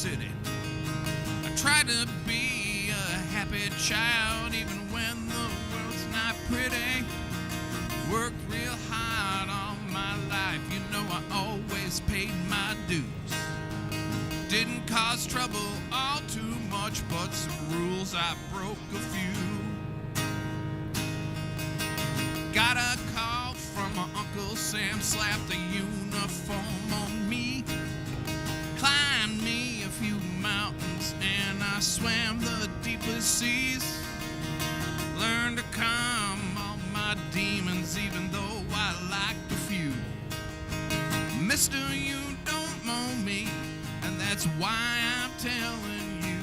city. I try to be a happy child even when the world's not pretty. Worked real hard all my life, you know I always paid my dues. Didn't cause trouble all too much, but some rules I broke a few. Got a call from my Uncle Sam, slapped a uniform on me. Climbed me a few mountains and I swam the deepest seas. Learned to calm all my demons even though I liked a few. Mister, you don't know me, and that's why I'm telling you.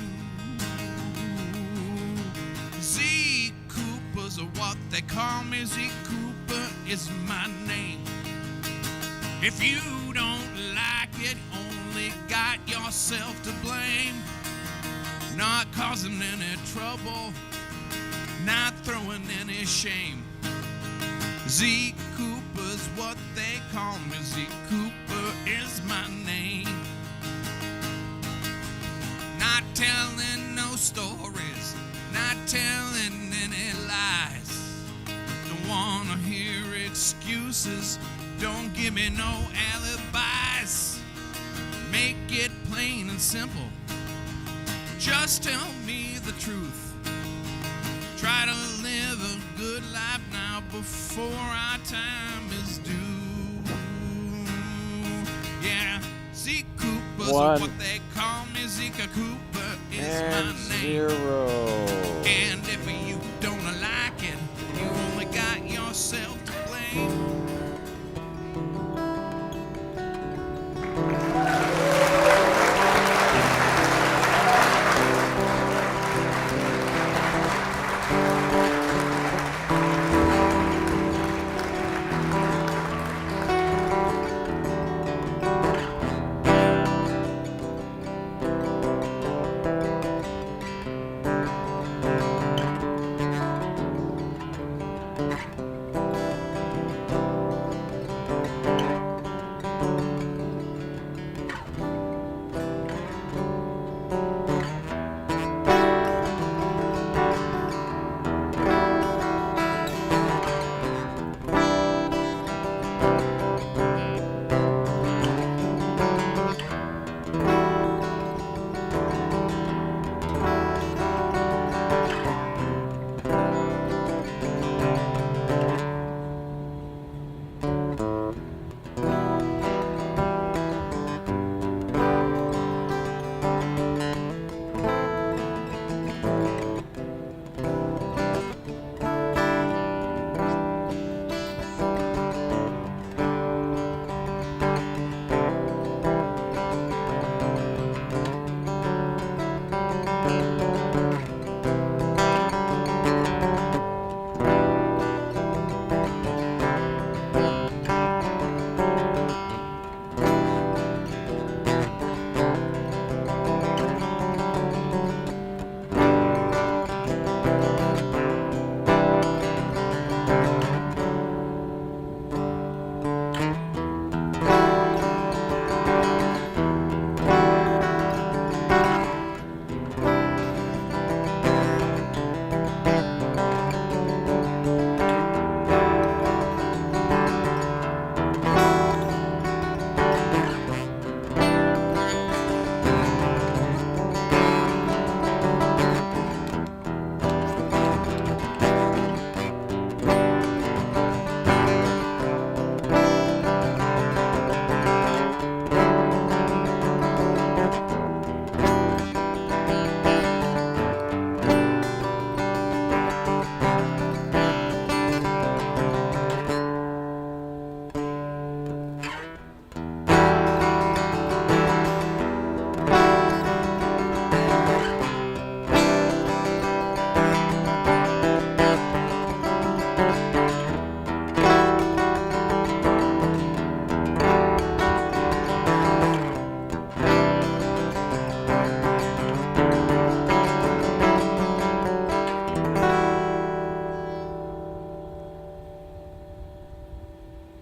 Z Cooper's what they call me. Z Cooper is my name. If you don't like it, only got yourself to blame. Not causing any trouble, not throwing any shame. Z Cooper's what they call me. Z Cooper is my name. Not telling no stories, not telling any lies. Don't wanna hear excuses, don't give me no alibis. Make it plain and simple, just tell me the truth. Try to live a good life now before our time is due. Yeah, Z Cooper's what they call me. Zika Cooper is my name. 0. And if you don't like it, you only got yourself to blame.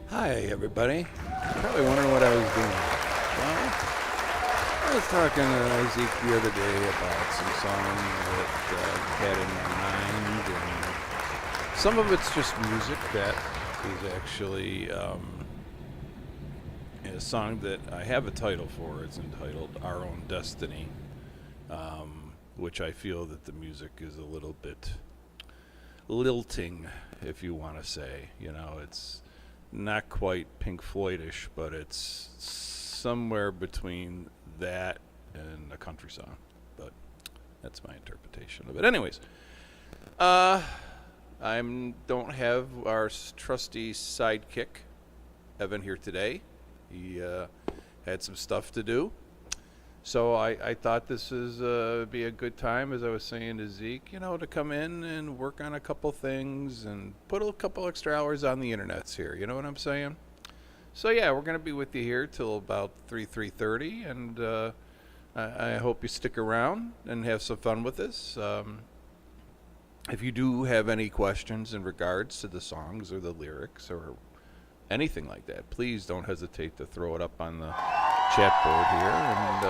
Hi, everybody. You're probably wondering what I was doing. I was talking to Zeke the other day about some songs that had in my mind, and some of it's just music that is actually a song that I have a title for. It's entitled Our Own Destiny, which I feel that the music is a little bit lilting, if you want to say. You know, it's not quite Pink Floyd-ish, but it's somewhere between that and a country song. But that's my interpretation of it. Anyways, I don't have our trusty sidekick, Evan, here today. He had some stuff to do. So I thought this is be a good time, as I was saying to Zeke, you know, to come in and work on a couple things and put a couple extra hours on the internets here. You know what I'm saying? So yeah, we're going to be with you here till about 3:30, and I hope you stick around and have some fun with us. If you do have any questions in regards to the songs or the lyrics or anything like that, please don't hesitate to throw it up on the chat board here, and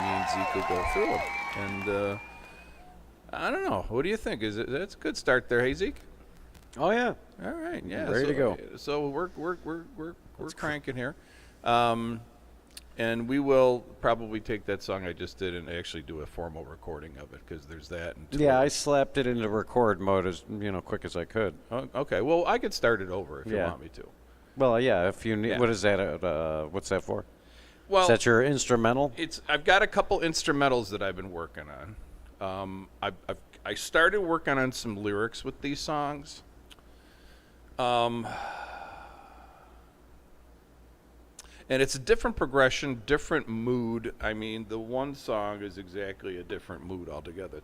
me and Zeke will go through it. And I don't know, what do you think? That's a good start there, hey Zeke? Oh yeah. All right, yeah, ready to go. So we're cranking here, and we will probably take that song I just did and actually do a formal recording of it, because there's that. And yeah, I slapped it into record mode as quick as I could. Oh, okay, well I could start it over if you want me to. Well, yeah, if you need. Yeah. What is that? What's that for? Well, is that your instrumental? I've got a couple instrumentals that I've been working on. I started working on some lyrics with these songs. And it's a different progression, different mood. I mean, the one song is exactly a different mood altogether.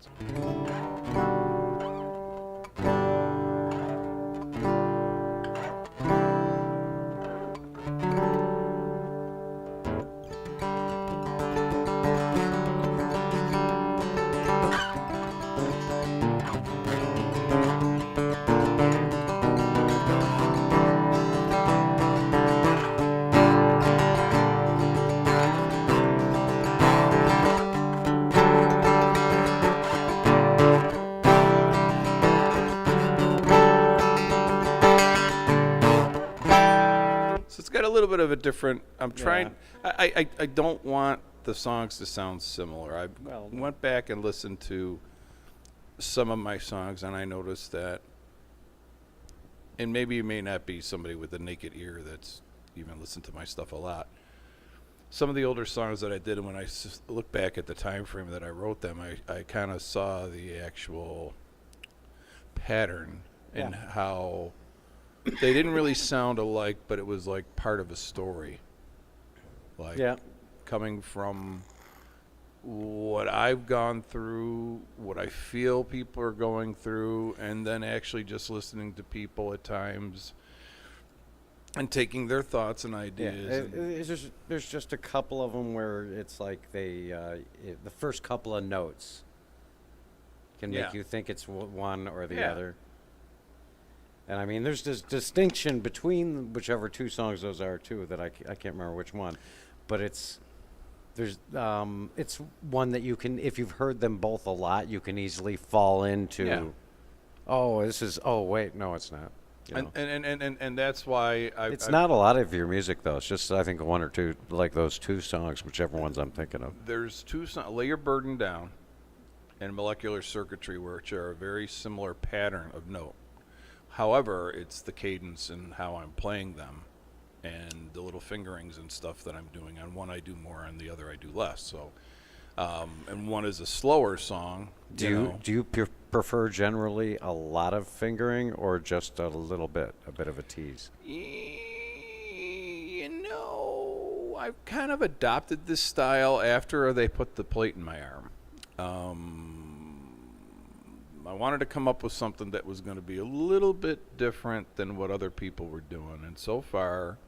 A little bit of a different. I'm trying. I don't want the songs to sound similar. I went back and listened to some of my songs, and I noticed that. And maybe you may not be somebody with a naked ear that's even listened to my stuff a lot. Some of the older songs that I did, and when I look back at the time frame that I wrote them, I kind of saw the actual pattern in how. They didn't really sound alike, but it was like part of a story. Like coming from what I've gone through, what I feel people are going through, and then actually just listening to people at times and taking their thoughts and ideas. Yeah, there's just a couple of them where it's like the first couple of notes can make you think it's one or the other. And I mean, there's this distinction between whichever two songs those are too that I can't remember which one, but it's one that you can, if you've heard them both a lot, you can easily fall into. Yeah. Oh, this is. Oh, wait, no, it's not. And that's why it's not a lot of your music though. It's just I think one or two, like those two songs, whichever ones I'm thinking of. There's two songs, "Lay Your Burden Down" and "Molecular Circuitry," which are a very similar pattern of note. However, it's the cadence and how I'm playing them and the little fingerings and stuff that I'm doing. On one I do more, on the other I do less. So, and one is a slower song. Do you prefer generally a lot of fingering or just a bit of a tease? I've kind of adopted this style after they put the plate in my arm. I wanted to come up with something that was going to be a little bit different than what other people were doing. And so far,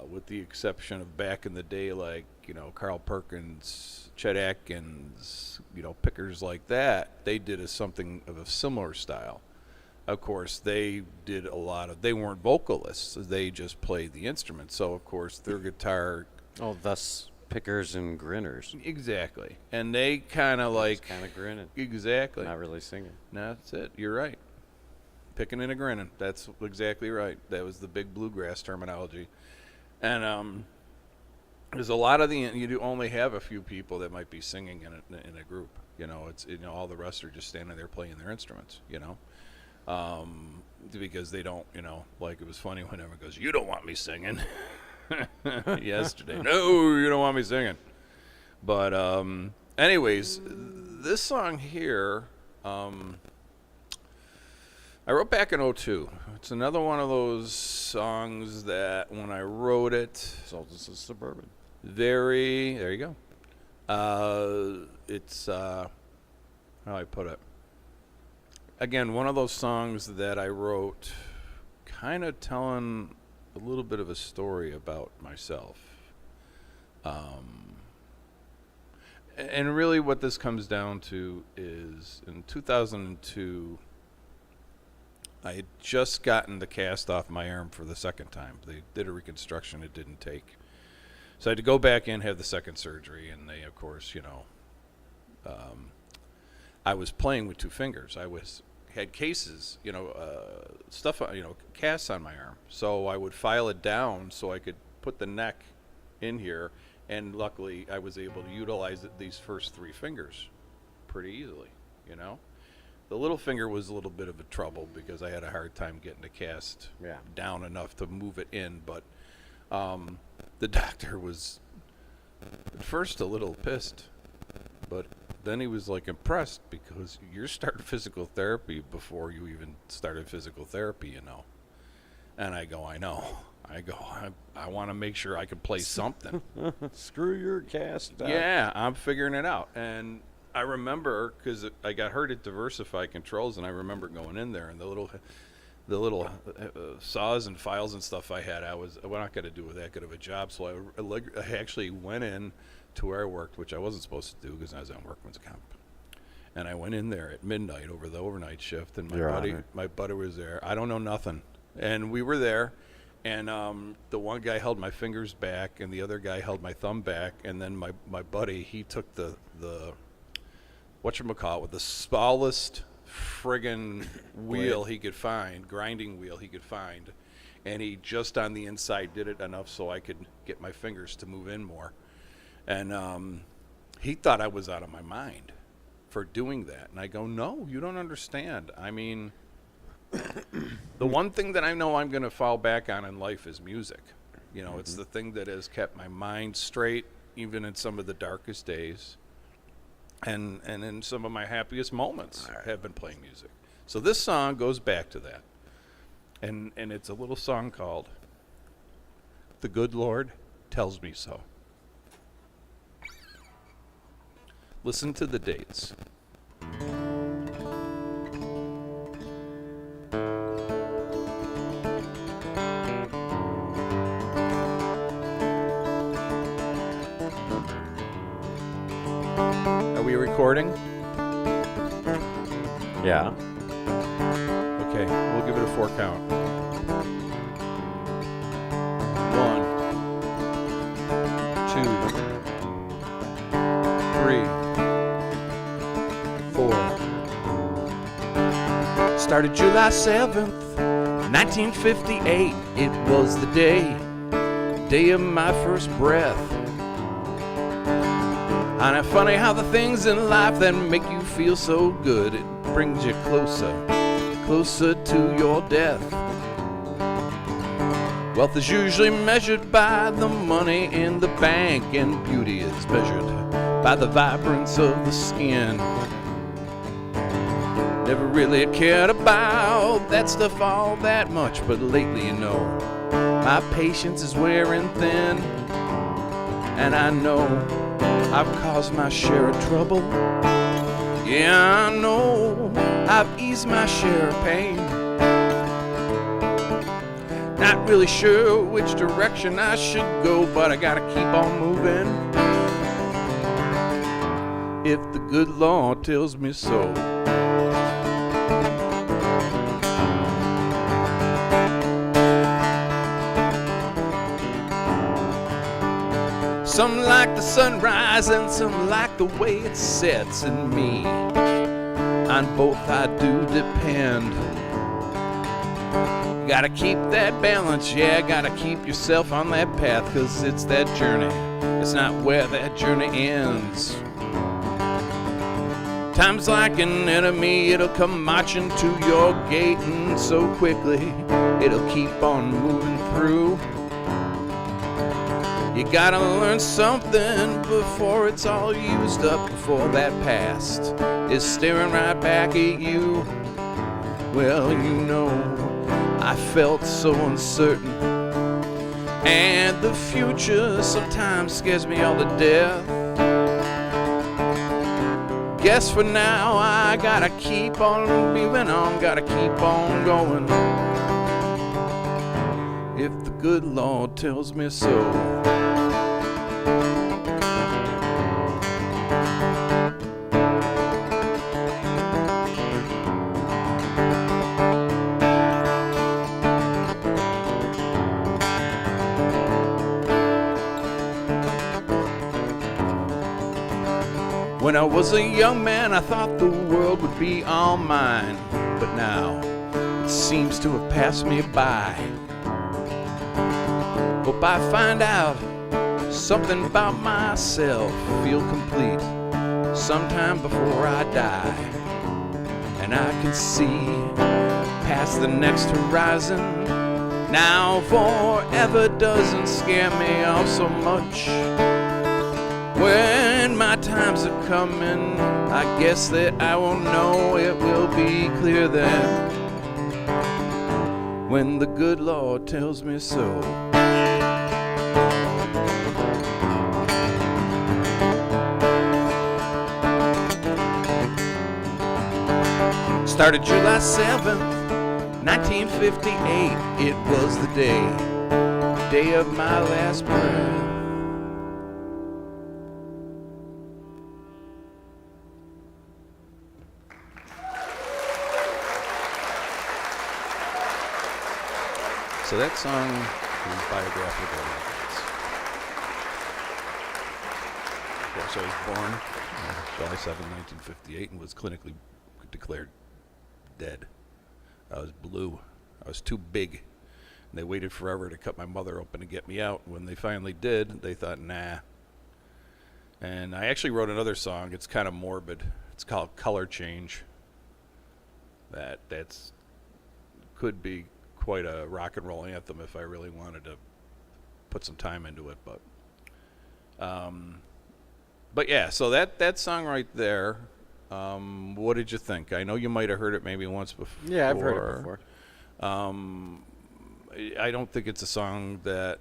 with the exception of back in the day, like, Carl Perkins, Chet Atkins, pickers like that, they did something of a similar style. Of course, they did they weren't vocalists. They just played the instrument. So, of course, their guitar... Oh, thus pickers and grinners. Exactly. And they kind of like... kind of grinning. Exactly. Not really singing. That's it. You're right. Picking and a grinning. That's exactly right. That was the big bluegrass terminology. And there's a lot of you do only have a few people that might be singing in a group. It's all the rest are just standing there playing their instruments. Because they don't. Like it was funny when everyone goes, "You don't want me singing." Yesterday, no, you don't want me singing. But anyways, this song here. I wrote back in '02. It's another one of those songs that when I wrote it... So this is Suburban. There you go. It's, how do I put it? Again, one of those songs that I wrote kind of telling a little bit of a story about myself. And really what this comes down to is in 2002... I had just gotten the cast off my arm for the second time. They did a reconstruction. It didn't take. So I had to go back in, have the second surgery, and they, of course, I was playing with two fingers. Had cases, stuff, casts on my arm. So I would file it down so I could put the neck in here, and luckily I was able to utilize these first three fingers pretty easily, The little finger was a little bit of a trouble because I had a hard time getting the cast down enough to move it in. But the doctor was at first a little pissed, but then he was like impressed because you're starting physical therapy before you even started physical therapy, And I go, I know. I want to make sure I can play something. Screw your cast. Yeah, I'm figuring it out. And I remember because I got hurt at Diversify Controls, and I remember going in there and the little saws and files and stuff I had. we're not going to do that good of a job, so I actually went in to where I worked, which I wasn't supposed to do because I was on workman's comp. And I went in there at midnight over the overnight shift, and my buddy was there. I don't know nothing, and we were there. And the one guy held my fingers back, and the other guy held my thumb back, and then my buddy, he took the whatchamacallit, with the smallest friggin' wheel he could find, grinding wheel he could find, and he just on the inside did it enough so I could get my fingers to move in more. And he thought I was out of my mind for doing that. And I go, no, you don't understand. I mean, the one thing that I know I'm going to fall back on in life is music. It's the thing that has kept my mind straight, even in some of the darkest days. And in some of my happiest moments have been playing music. So this song goes back to that. And it's a little song called The Good Lord Tells Me So. Listen to the dates. Are we recording? Yeah. Okay, we'll give it a 4 count. 1, 2, 3, 4. Started July 7th, 1958. It was the day of my first breath. And it's funny how the things in life that make you feel so good, it brings you closer to your death. Wealth is usually measured by the money in the bank, and beauty is measured by the vibrance of the skin. Never really cared about that stuff all that much, but lately, my patience is wearing thin. And I know I've caused my share of trouble. Yeah, I know I've eased my share of pain. Not really sure which direction I should go, but I gotta keep on moving. If the good Lord tells me so. Some like the sunrise and some like the way it sets in me. On both I do depend. Gotta keep that balance, yeah, gotta keep yourself on that path, 'cause it's that journey, it's not where that journey ends. Time's like an enemy, it'll come marching to your gate, and so quickly, it'll keep on moving through. You gotta learn something before it's all used up, before that past is staring right back at you. Well, you know, I felt so uncertain, and the future sometimes scares me all to death. Guess for now I gotta keep on moving on, gotta keep on going, if the good Lord tells me so. When I was a young man, I thought the world would be all mine, but now it seems to have passed me by. Hope I find out something about myself, feel complete sometime before I die, and I can see past the next horizon. Now forever doesn't scare me off so much. When my times are coming, I guess that I will know it will be clear then, when the good Lord tells me so. Started July 7th, 1958. It was the day of my last breath. So that song is biographical. Of course, I was born July 7, 1958, and was clinically declared dead. I was blue. I was too big. And they waited forever to cut my mother open to get me out. When they finally did, they thought, nah. And I actually wrote another song. It's kind of morbid. It's called Color Change. That's could be quite a rock and roll anthem if I really wanted to put some time into it, but yeah, so that song right there, what did you think? I know you might have heard it maybe once before. Yeah, I've heard it before. I don't think it's a song that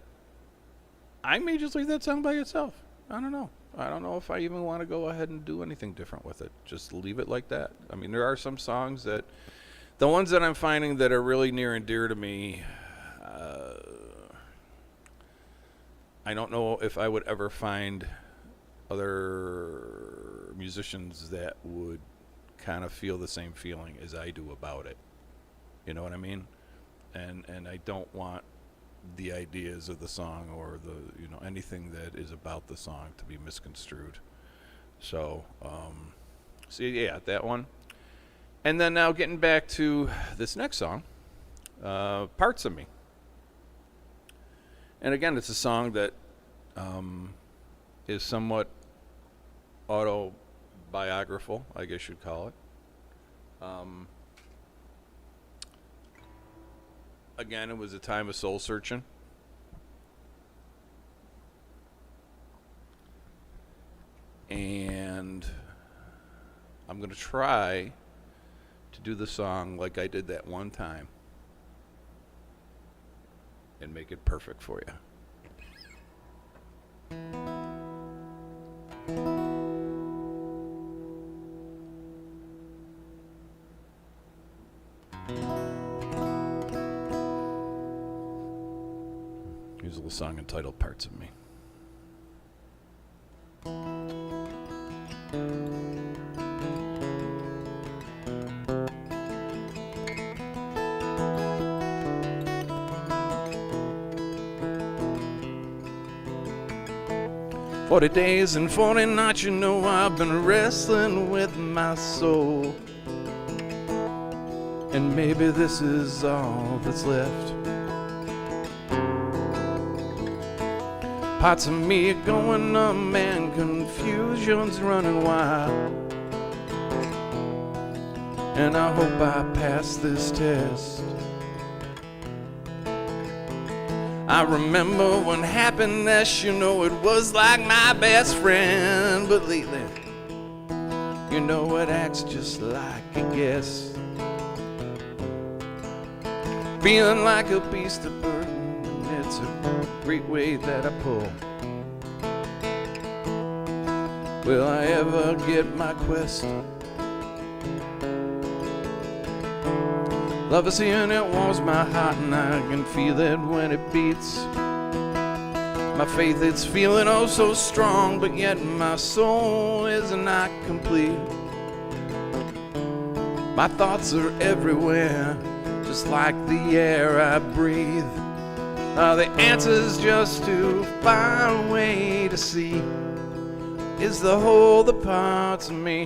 I may just leave that song by itself. I don't know if I even want to go ahead and do anything different with it. Just leave it like that. I mean, there are some songs that the ones that I'm finding that are really near and dear to me, I don't know if I would ever find other musicians that would kind of feel the same feeling as I do about it. You know what I mean? And I don't want the ideas of the song or anything that is about the song to be misconstrued. So yeah, that one. And then now getting back to this next song, Parts of Me. And again, it's a song that is somewhat autobiographical, I guess you'd call it. Again, it was a time of soul searching. And I'm going to try to do the song like I did that one time and make it perfect for you. Here's a little song entitled Parts of Me. 40 days and 40 nights, you know I've been wrestling with my soul. And maybe this is all that's left. Parts of me are going numb and confusion's running wild. And I hope I pass this test. I remember when happiness, you know, it was like my best friend. But lately, you know, it acts just like a guest. Feeling like a beast of burden, and it's a great weight that I pull. Will I ever get my quest? Love is here and it warms my heart, and I can feel it when it beats. My faith, it's feeling oh so strong, but yet my soul is not complete. My thoughts are everywhere, just like the air I breathe. Are the answers just too far away to see? Is the whole the parts of me?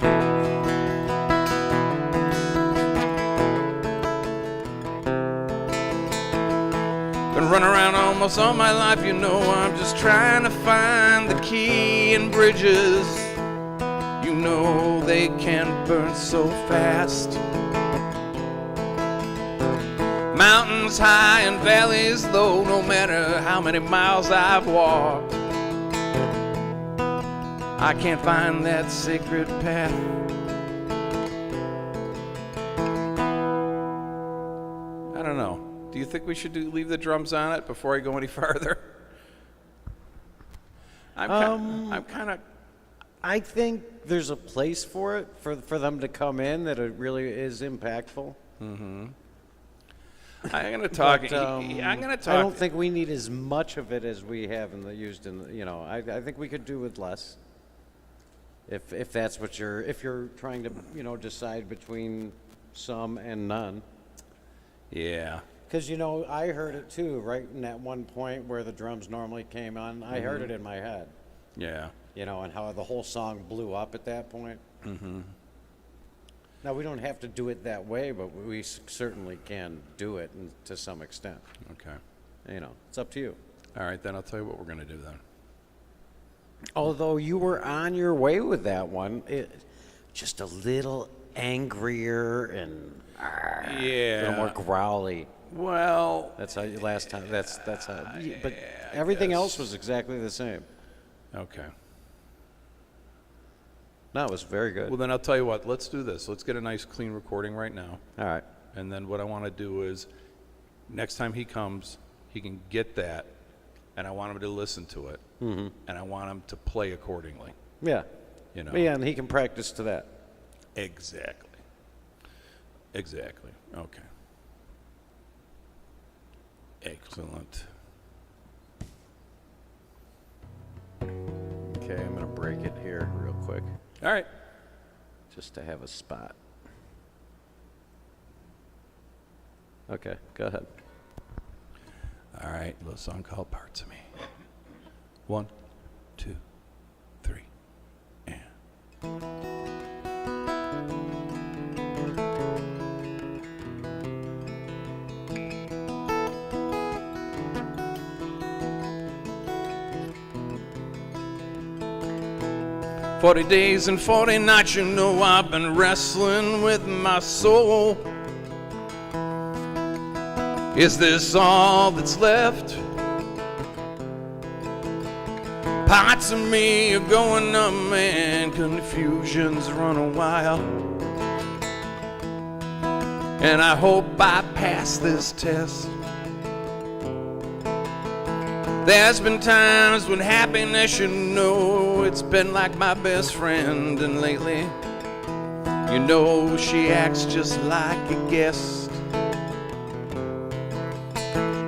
Been running around almost all my life, you know, I'm just trying to find the key in bridges. You know they can burn so fast. Mountains high and valleys low, no matter how many miles I've walked, I can't find that sacred path. I don't know. Do you think we should leave the drums on it before I go any farther? I'm kind of. I think there's a place for it, for them to come in, that it really is impactful. Mm-hmm. I'm going to talk. But, I'm going to talk. I don't think we need as much of it as we have used in the, you know. I think we could do with less. If that's what if you're trying to, you know, decide between some and none. Yeah. Because, you know, I heard it too, right in that one point where the drums normally came on. I heard it in my head. Yeah. You know, and how the whole song blew up at that point. Mm-hmm. Now, we don't have to do it that way, but we certainly can do it to some extent. Okay. You know, it's up to you. All right, then I'll tell you what we're going to do then. Although you were on your way with that one, just a little angrier and a little more growly. Well, That's how last time. That's how. But everything else was exactly the same. okay. No, it was very good. Well, then I'll tell you what. Let's do this. Let's get a nice, clean recording right now. All right. And then what I want to do is, next time he comes, he can get that, and I want him to listen to it, and I want him to play accordingly. Yeah. You know. Yeah, and he can practice to that. Exactly. Exactly. Okay. Excellent. Okay, I'm going to break it here real quick, All right. just to have a spot. Okay, go ahead. All right. A little song called Parts of Me. 1, 2, 3, and. "40 days and 40 nights, you know I've been wrestling with my soul. Is this all that's left? Parts of me are going numb and confusion's running wild. And I hope I pass this test. There's been times when happiness, you know, it's been like my best friend. And lately, you know, she acts just like a guest.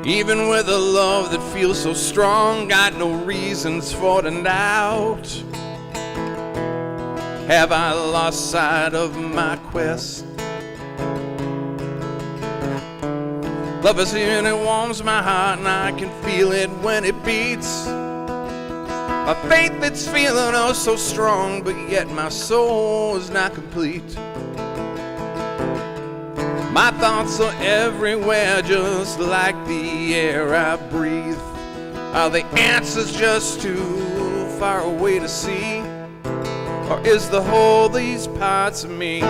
Even with a love that feels so strong, got no reasons for doubt. Have I lost sight of my quest? Love is here and it warms my heart, and I can feel it when it beats. A faith that's feeling oh so strong, but yet my soul is not complete. My thoughts are everywhere, just like the air I breathe. Are the answers just too far away to see? Or is the whole these parts of me?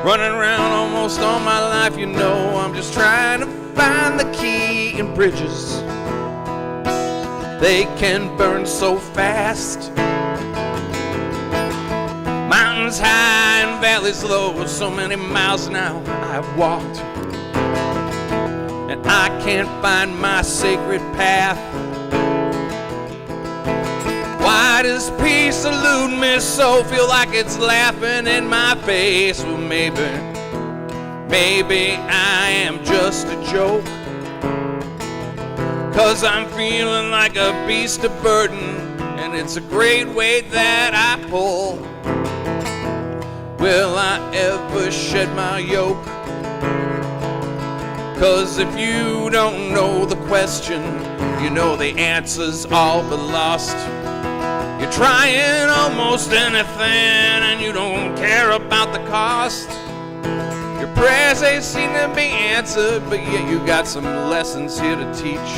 Running around almost all my life, you know, I'm just trying to find the key in bridges. They can burn so fast. Mountains high and valleys low, so many miles now I've walked, and I can't find my sacred path. Why does peace elude me so? Feel like it's laughing in my face. Well, maybe I am just a joke, 'cause I'm feeling like a beast of burden, and it's a great weight that I pull. Will I ever shed my yoke? 'Cause if you don't know the question, you know the answer's all but lost. You're trying almost anything and you don't care about the cost. Your prayers, they seem to be answered, but yet you got some lessons here to teach.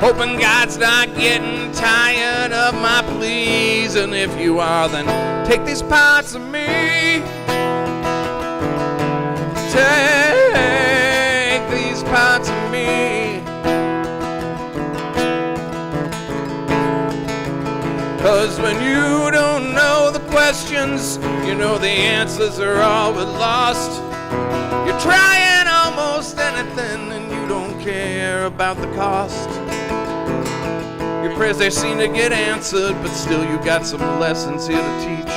Hoping God's not getting tired of my pleas, and if you are, then take these parts of me. Take these parts of me. 'Cause when you don't know the questions, you know the answers are all but lost. You're trying almost anything and you don't care about the cost. Your prayers, they seem to get answered, but still you got some lessons here to teach.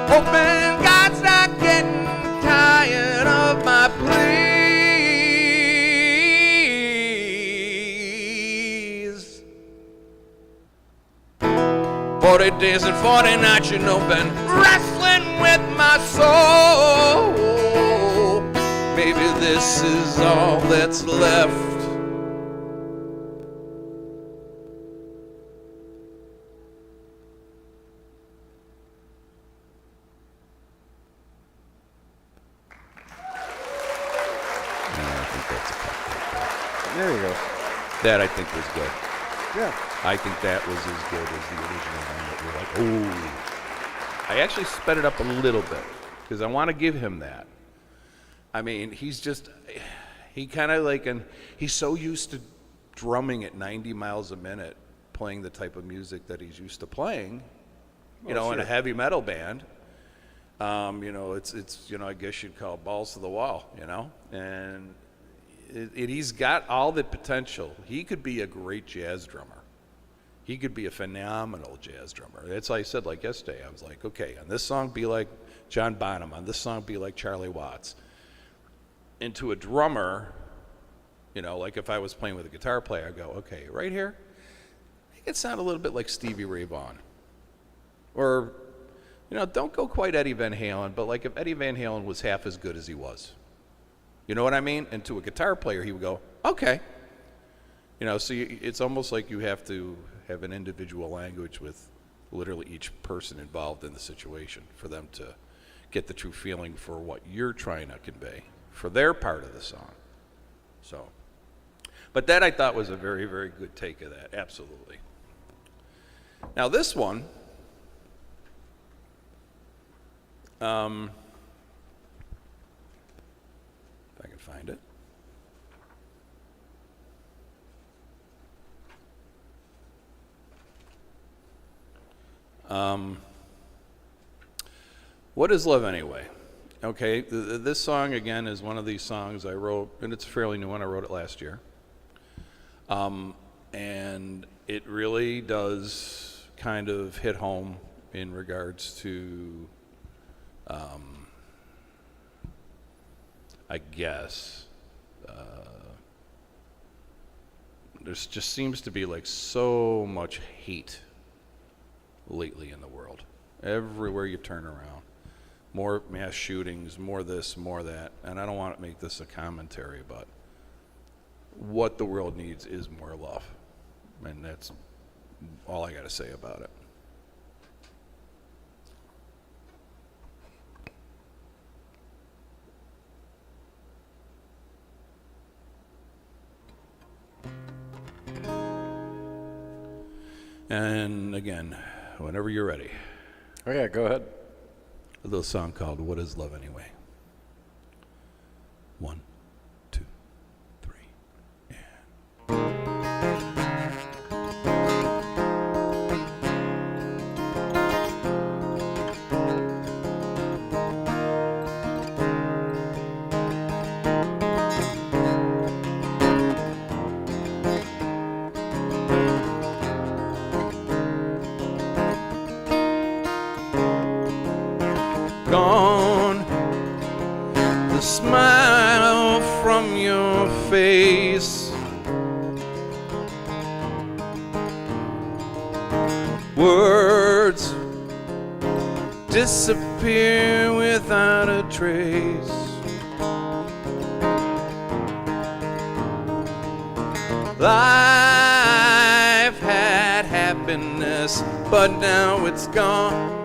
Hoping God's not getting tired of my pleas. 40 days and 40 nights, you know, been wrestling with my soul. Maybe this is all that's left. There you go. That I think was good. Yeah. I think that was as good as the original one that you're like, oh. I actually sped it up a little bit because I want to give him that. I mean, he kind of like, he's so used to drumming at 90 miles a minute, playing the type of music that he's used to playing, in a heavy metal band. It's I guess you'd call it balls to the wall, and he's got all the potential. He could be a great jazz drummer. He could be a phenomenal jazz drummer. That's why I said, like yesterday, I was like, okay, on this song be like John Bonham, on this song be like Charlie Watts. And to a drummer, like if I was playing with a guitar player, I'd go, okay, right here, it could sound a little bit like Stevie Ray Vaughan. Or, don't go quite Eddie Van Halen, but like if Eddie Van Halen was half as good as he was. You know what I mean? And to a guitar player, he would go, okay. So it's almost like you have to have an individual language with literally each person involved in the situation for them to get the true feeling for what you're trying to convey for their part of the song. So, but that I thought was a very, very good take of that, absolutely. Now this one, if I can find it. What is love anyway? Okay, this song again is one of these songs I wrote, and it's a fairly new one. I wrote it last year, and it really does kind of hit home in regards to, I guess, there just seems to be like so much hate lately in the world. everywhere you turn around. More mass shootings, more this, more that. And I don't want to make this a commentary, but what the world needs is more love. And that's all I got to say about it. And again, whenever you're ready, Oh yeah, go ahead. a little song called What Is Love Anyway? 1, 2, 3, and... Gone, the smile from your face, words disappear without a trace. Life had happiness, but now it's gone.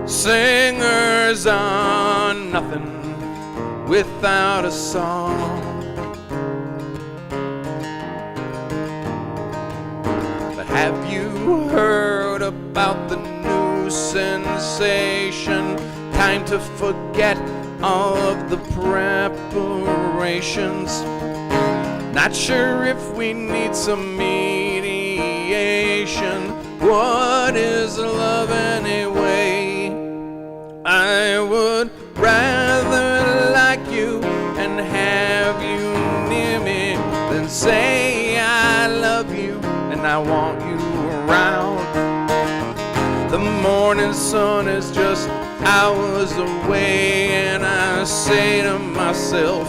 Singers are nothing without a song. But have you heard about the new sensation? Time to forget all of the preparations. Not sure if we need some mediation. What is love anyway? I would rather like you and have you near me than say I love you and I want you around. The morning sun is just hours away and I say to myself,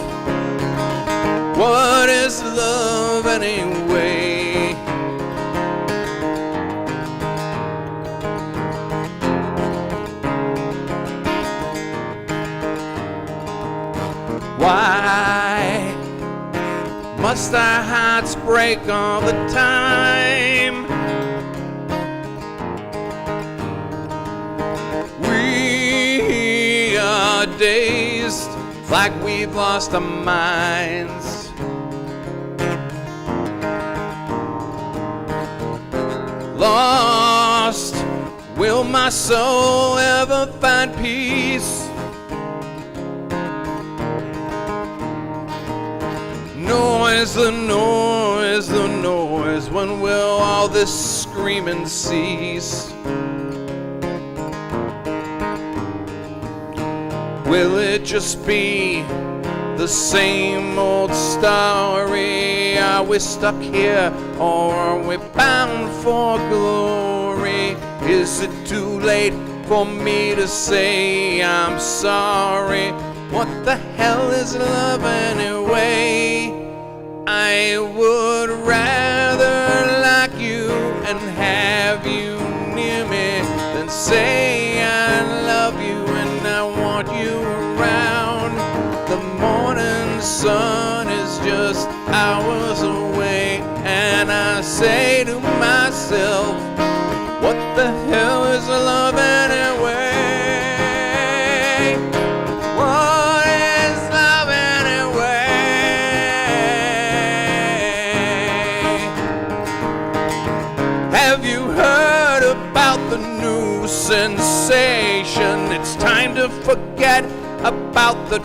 what is love anyway? Why must our hearts break all the time? We are dazed like we've lost our minds. Lost, will my soul ever find peace? Noise, the noise, the noise, when will all this screaming cease? Will it just be the same old story? Are we stuck here or are we bound for glory? Is it too late for me to say I'm sorry? What the hell is love anyway? I would rather like you and have you near me than say I love you and I want you around. The morning sun is just hours away and I say to myself, what the hell is love anyway? What is love anyway? Have you heard about the new sensation? It's time to forget about the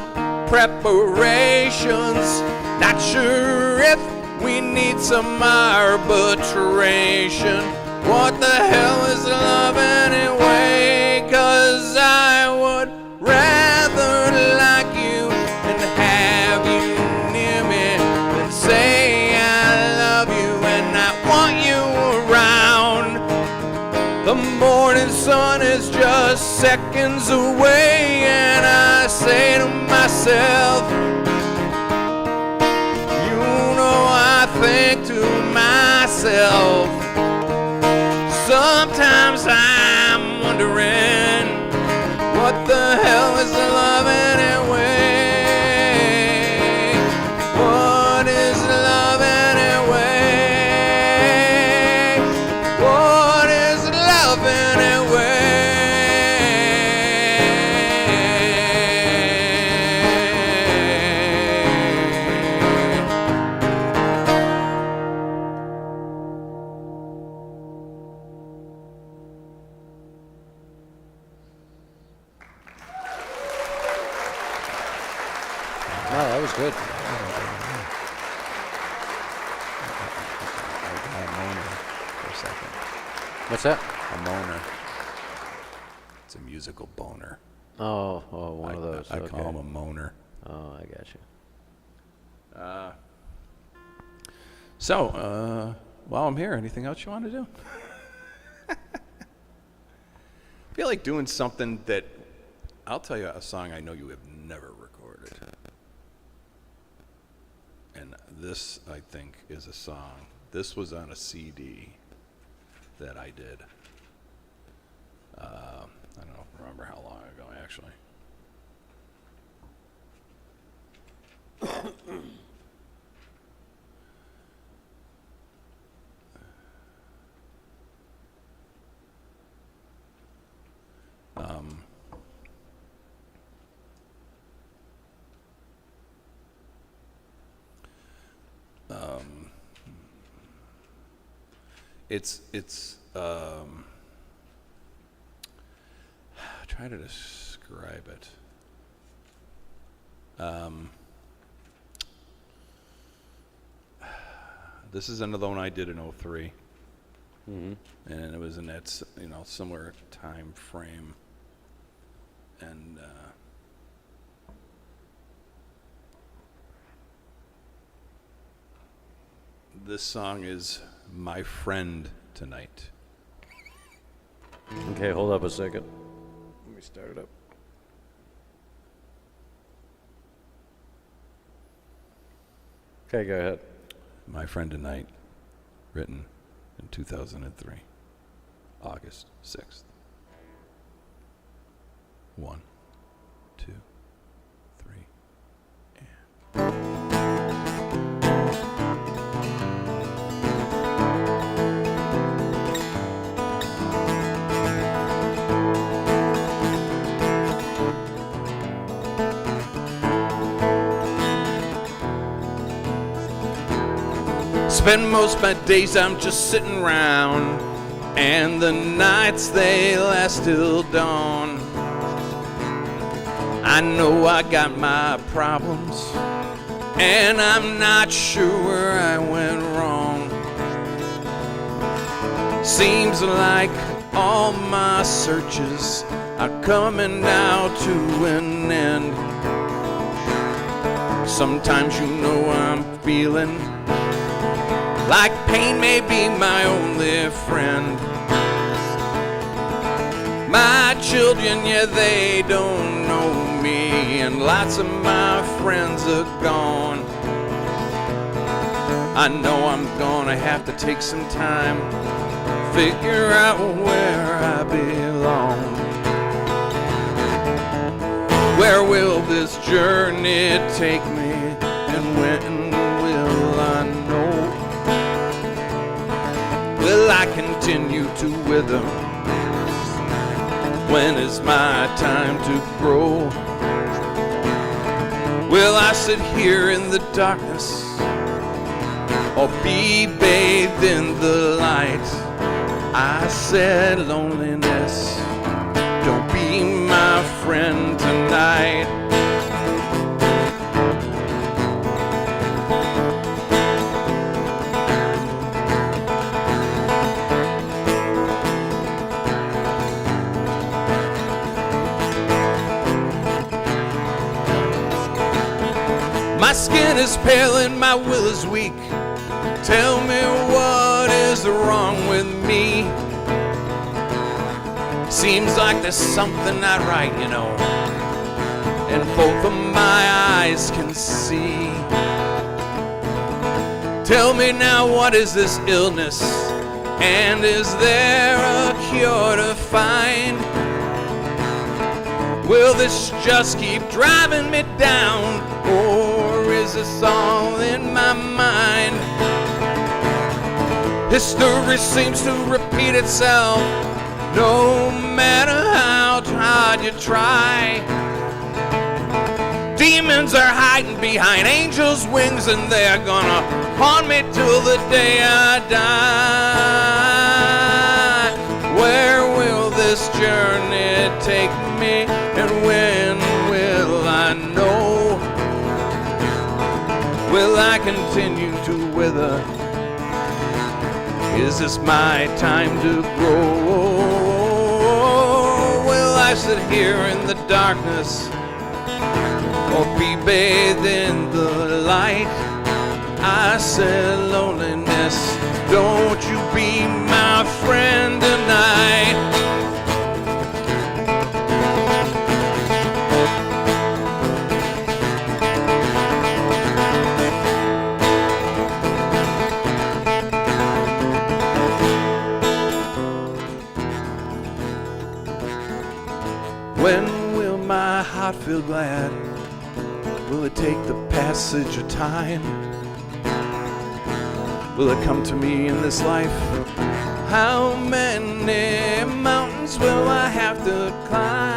preparations. Not sure if we need some arbitration. What the hell is love anyway? 'Cause I would rather like you and have you near me than say I love you and I want you around. The morning sun is just seconds away and I say to myself, you know I think to myself, myself. Sometimes I'm wondering, what the hell is love anyway? What is love anyway? What is love anyway? No, that was good. A moaner for a second. What's that? A moaner. It's a musical boner. Oh, one of those. I okay. call him a moaner. Oh, I got you. So, while I'm here, anything else you want to do? I feel like doing something that, I'll tell you a song I know you have never recorded. And this, I think, is a song. This was on a CD that I did. I don't remember how long ago, actually. It's try to describe it. This is another one I did in '03, and it was in that similar time frame, and this song is My Friend Tonight. Okay, hold up a second. Let me start it up. Okay, go ahead. My Friend Tonight, written in 2003, August 6th. 1, 2, 3, and... Spend most of my days I'm just sitting around, and the nights they last till dawn. I know I got my problems, and I'm not sure where I went wrong. Seems like all my searches are coming now to an end. Sometimes I'm feeling like pain may be my only friend. My children, yeah, they don't know me, and lots of my friends are gone. I know I'm gonna have to take some time, figure out where I belong. Where will this journey take me, and when will I know? Will I continue to wither? When is my time to grow? Will I sit here in the darkness, or be bathed in the light? I said, loneliness, don't be my friend tonight. My skin is pale and my will is weak. Tell me what is wrong with me. Seems like there's something not right, and both of my eyes can see. Tell me now, what is this illness? And is there a cure to find? Will this just keep driving me down? Or is this all in my mind? History seems to repeat itself, no matter how hard you try. Demons are hiding behind angels' wings, and they're gonna haunt me till the day I die. Where will this journey take me, and when will I know? Will I continue to wither? Is this my time to grow? Will I sit here in the darkness, or be bathed in the light? I said, loneliness, don't you be my friend tonight. When will my heart feel glad? Will it take the passage of time? Will it come to me in this life? How many mountains will I have to climb?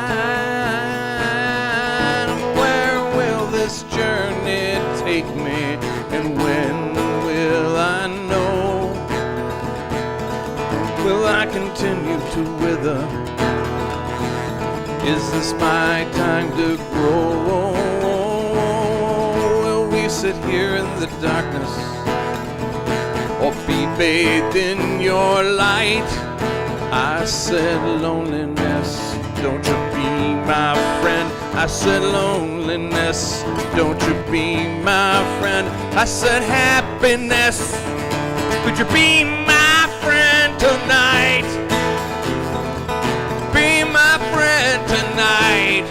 Where will this journey take me? And when will I know? Will I continue to wither? Is this my time to grow? Will we sit here in the darkness, or be bathed in your light? I said, loneliness, don't you be my friend. I said, loneliness, don't you be my friend. I said, happiness, could you be my friend tonight? Be my friend tonight.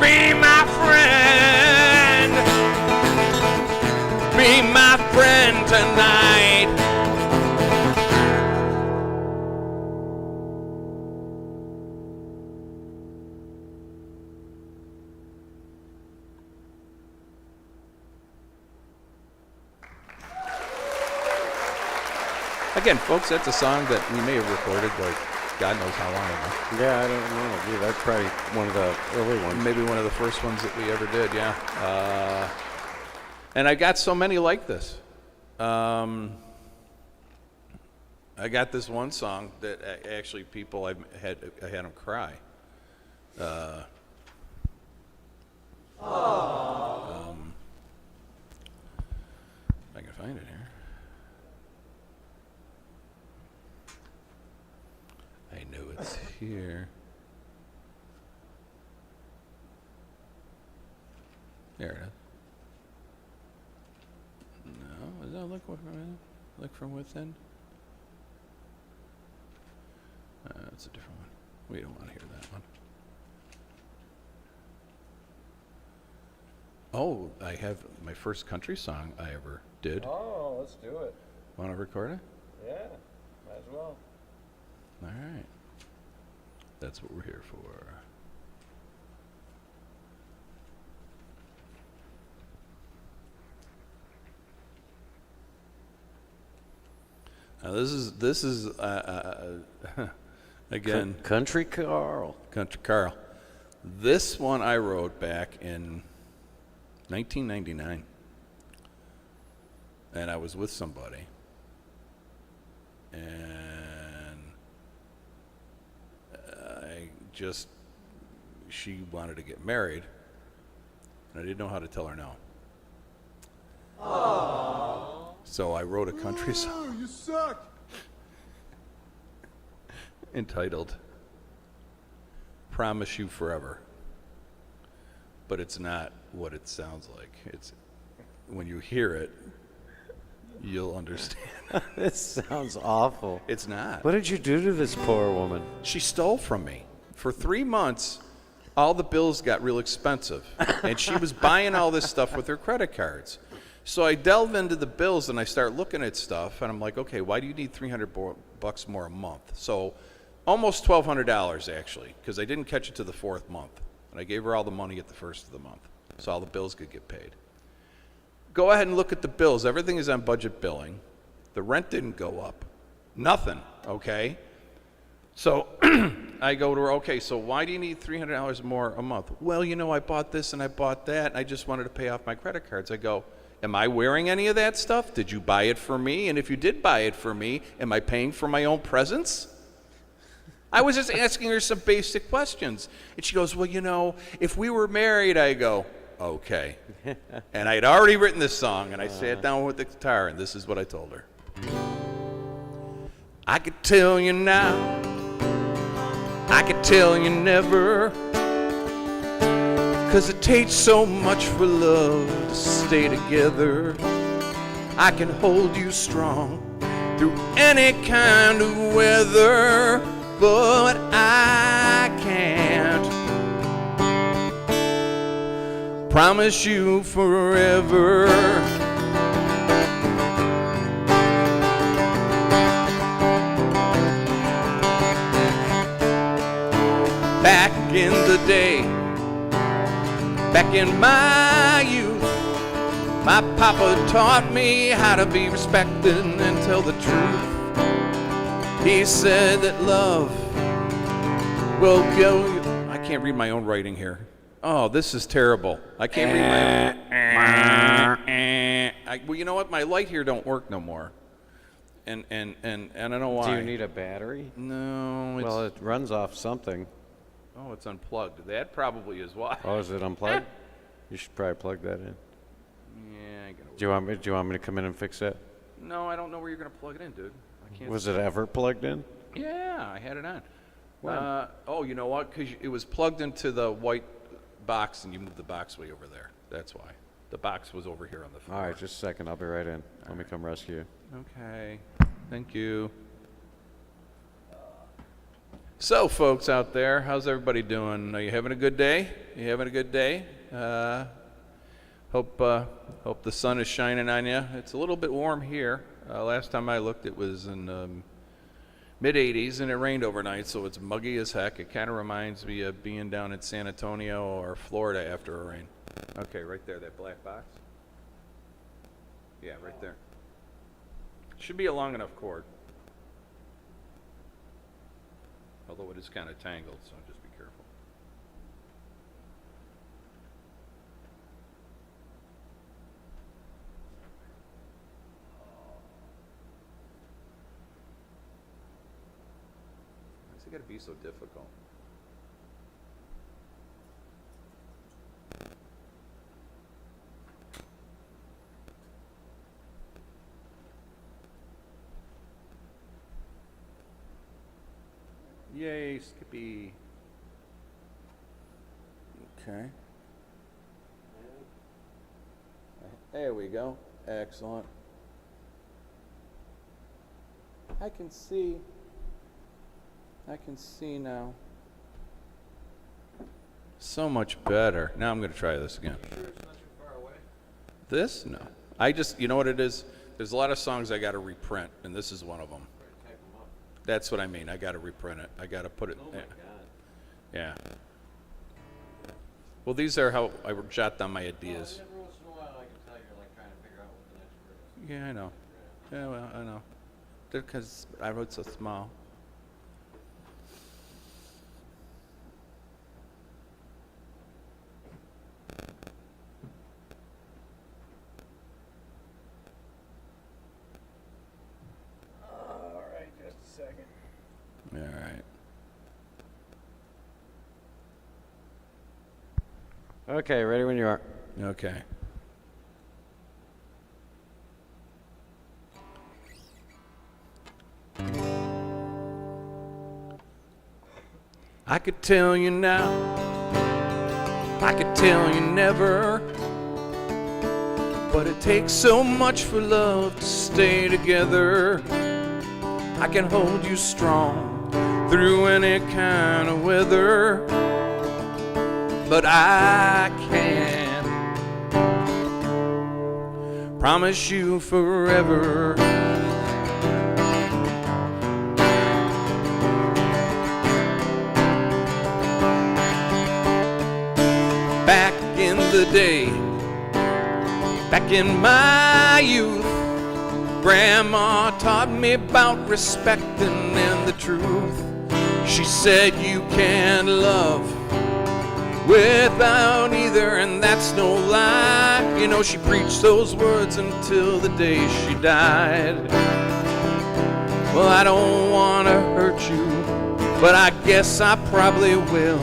Be my friend. Be my friend tonight. Again, folks, that's a song that we may have recorded like God knows how long ago. Yeah, I don't know. Dude, that's probably one of the early ones. Maybe one of the first ones that we ever did, yeah. And I got so many like this. I got this one song that actually people I had them cry. If I can find it here. I know it's here. There it is. No, is that look from within? That's a different one. We don't want to hear that one. Oh, I have my first country song I ever did. Oh, let's do it. Want to record it? Yeah, might as well. All right. That's what we're here for. Now this is again Country Carl. Country Carl. This one I wrote back in 1999, and I was with somebody, and she wanted to get married, and I didn't know how to tell her no. Aww. So I wrote a country song. You suck. Entitled Promise You Forever. But it's not what it sounds like. It's when you hear it, you'll understand. This sounds awful. It's not. What did you do to this poor woman? She stole from me. For 3 months, all the bills got real expensive. And she was buying all this stuff with her credit cards. So I delve into the bills and I start looking at stuff, and I'm like, okay, why do you need $300 more a month? So almost $1,200 actually, because I didn't catch it to the fourth month, and I gave her all the money at the first of the month, so all the bills could get paid. Go ahead and look at the bills. Everything is on budget billing. The rent didn't go up. Nothing, okay? So I go to her, okay, so why do you need $300 more a month? Well, you know, I bought this and I bought that, and I just wanted to pay off my credit cards. I go, am I wearing any of that stuff? Did you buy it for me? And if you did buy it for me, am I paying for my own presents? I was just asking her some basic questions. And she goes, well, you know, if we were married, I go, okay. And I had already written this song, and I sat down with the guitar, and this is what I told her. I could tell you now, I could tell you never, 'cause it takes so much for love to stay together. I can hold you strong through any kind of weather, but I can't promise you forever. Back in the day, back in my youth, my papa taught me how to be respected and tell the truth. He said that love will kill you. I can't read my own writing here. Oh, this is terrible. I can't read my own. Well, you know what? My light here don't work no more. And I don't know why. Do you need a battery? No. It's, Well, it runs off something. oh, it's unplugged. That probably is why. Oh, is it unplugged? You should probably plug that in. Yeah, I gotta. Do you want me to come in and fix that? No, I don't know where you're gonna plug it in, dude. I can't. Was it ever plugged in? Yeah, I had it on. When? Oh, you know what? Because it was plugged into the white box, and you moved the box way over there. That's why. The box was over here on the floor. All right, just a second. I'll be right in. Let me come rescue you. Okay. Thank you. So, folks out there, how's everybody doing? Are you having a good day? You having a good day? Hope the sun is shining on you. It's a little bit warm here. Last time I looked, it was in mid-80s, and it rained overnight, so it's muggy as heck. It kind of reminds me of being down in San Antonio or Florida after a rain. Okay, right there, that black box. Yeah, right there. Should be a long enough cord. Although it is kind of tangled, so just be careful. Why's it got to be so difficult? Yay, Skippy. Okay. There we go. Excellent. I can see now. So much better. Now I'm going to try this again. Sure it's not too far away? This? No. I just, you know what it is? There's a lot of songs I got to reprint, and this is one of them. Type them up. That's what I mean. I got to reprint it. I got to put it. Oh my God. Yeah. Well, these are how I jot down my ideas. Every once in a while I can tell you're like trying to figure out what the next word is. Yeah, I know. Yeah, well, I know. Because I wrote so small. All right, just a second. All right. Okay, ready when you are. Okay. I could tell you now, I could tell you never, but it takes so much for love to stay together. I can hold you strong through any kind of weather, but I can't promise you forever. Back in the day, back in my youth, Grandma taught me about respecting and the truth. She said you can't love without either, and that's no lie. You know, she preached those words until the day she died. Well, I don't want to hurt you, but I guess I probably will.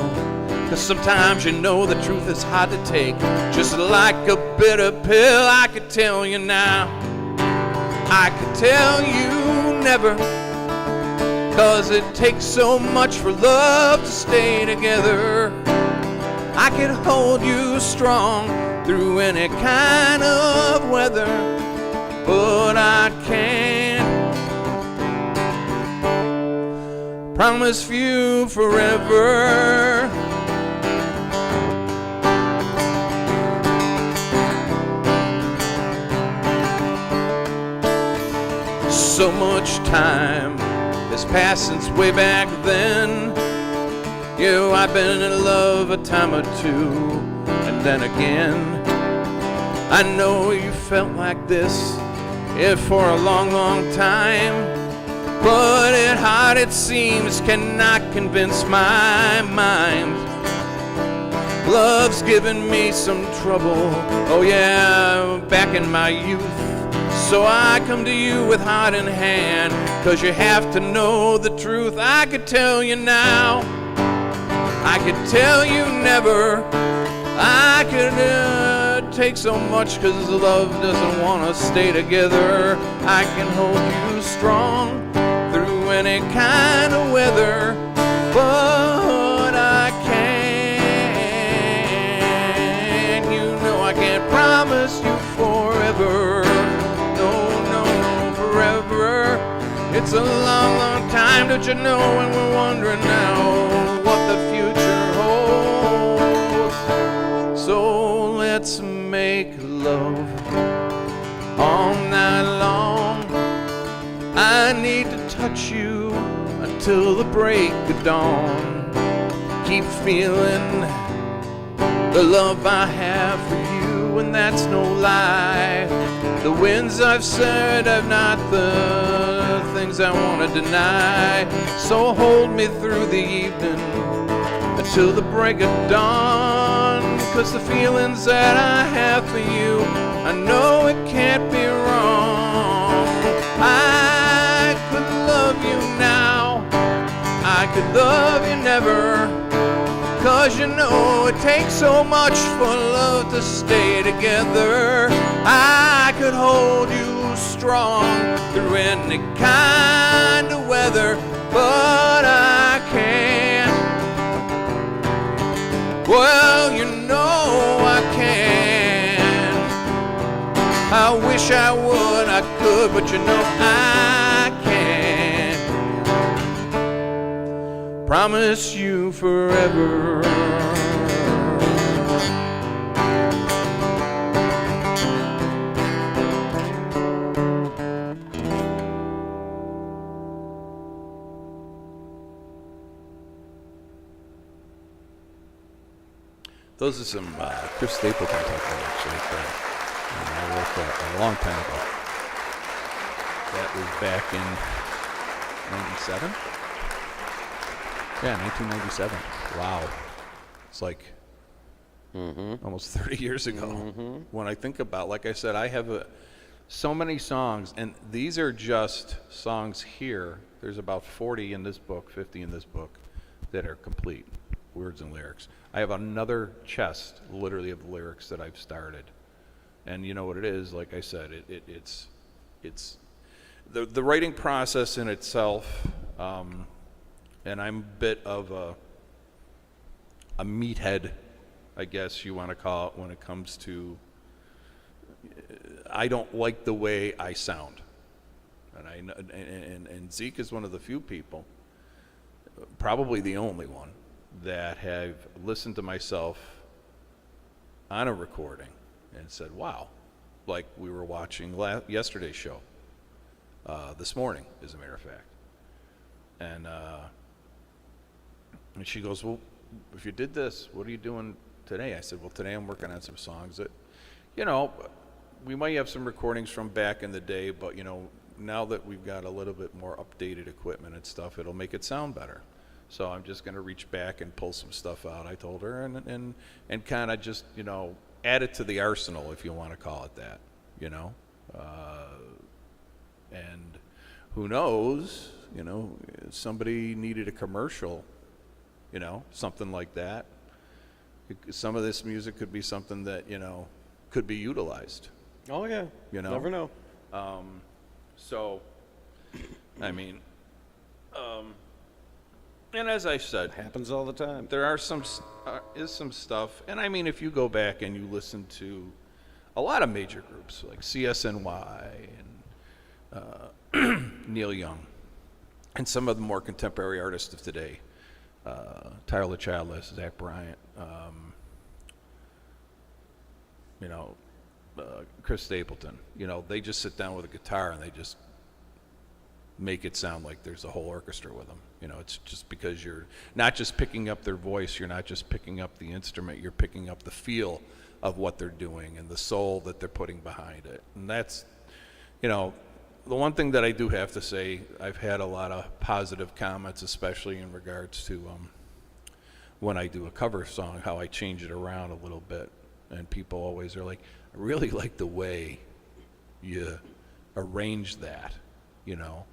'Cause sometimes you know the truth is hard to take, just like a bitter pill. I could tell you now, I could tell you never, 'cause it takes so much for love to stay together. I could hold you strong through any kind of weather, but I can't promise you forever. So much time has passed since way back then. You, I've been in love a time or two, and then again. I know you felt like this, if for a long, long time, but it hard it seems cannot convince my mind. Love's given me some trouble, oh yeah, back in my youth. So I come to you with heart in hand, 'cause you have to know the truth. I could tell you now, I could tell you never. I could take so much, 'cause love doesn't want to stay together. I can hold you strong through any kind of weather, but I can't. You know I can't promise you forever. Forever. It's a long, long time, don't you know, and we're wondering now what the future holds. So let's make love all night long. I need to touch you until the break of dawn. Keep feeling the love I have for you, and that's no lie. The winds I've said are not the things I want to deny. So hold me through the evening until the break of dawn. 'Cause the feelings that I have for you, I know it can't be wrong. I could love you now, I could love you never. 'Cause you know it takes so much for love to stay together. I could hold you strong through any kind of weather, but I can't. Well, you know I can't. I wish I would, I could, but you know I can't promise you forever. Those are some Chris Stapleton type lyrics right there. I wrote that a long time ago. That was back in 97? Yeah, 1997. Wow. It's like almost 30 years ago. When I think about, like I said, I have so many songs, and these are just songs here. There's about 40 in this book, 50 in this book, that are complete, words and lyrics. I have another chest, literally, of lyrics that I've started. And you know what it is, like I said, it's the writing process in itself, and I'm a bit of a meathead, I guess you want to call it, when it comes to, I don't like the way I sound. And Zeke is one of the few people, probably the only one, that have listened to myself on a recording and said, wow, like we were watching yesterday's show this morning, as a matter of fact. And she goes, well, if you did this, what are you doing today? I said, well, today I'm working on some songs that, you know, we might have some recordings from back in the day, but, you know, now that we've got a little bit more updated equipment and stuff, it'll make it sound better. So I'm just going to reach back and pull some stuff out, I told her, and kind of just, you know, add it to the arsenal, if you want to call it that, you know. And who knows, you know, somebody needed a commercial, you know, something like that. Some of this music could be something that, you know, could be utilized. Oh, yeah. You know? Never know. So, I mean, and as I said, Happens all the time. there are some stuff, and I mean, if you go back and you listen to a lot of major groups like CSNY and Neil Young, and some of the more contemporary artists of today, Tyler the Childless, Zach Bryant, you know, Chris Stapleton, you know, they just sit down with a guitar and they just make it sound like there's a whole orchestra with them. You know, it's just because you're not just picking up their voice, you're not just picking up the instrument, you're picking up the feel of what they're doing and the soul that they're putting behind it. And that's, you know, the one thing that I do have to say, I've had a lot of positive comments, especially in regards to when I do a cover song, how I change it around a little bit. And people always are like, I really like the way you arrange that, you know,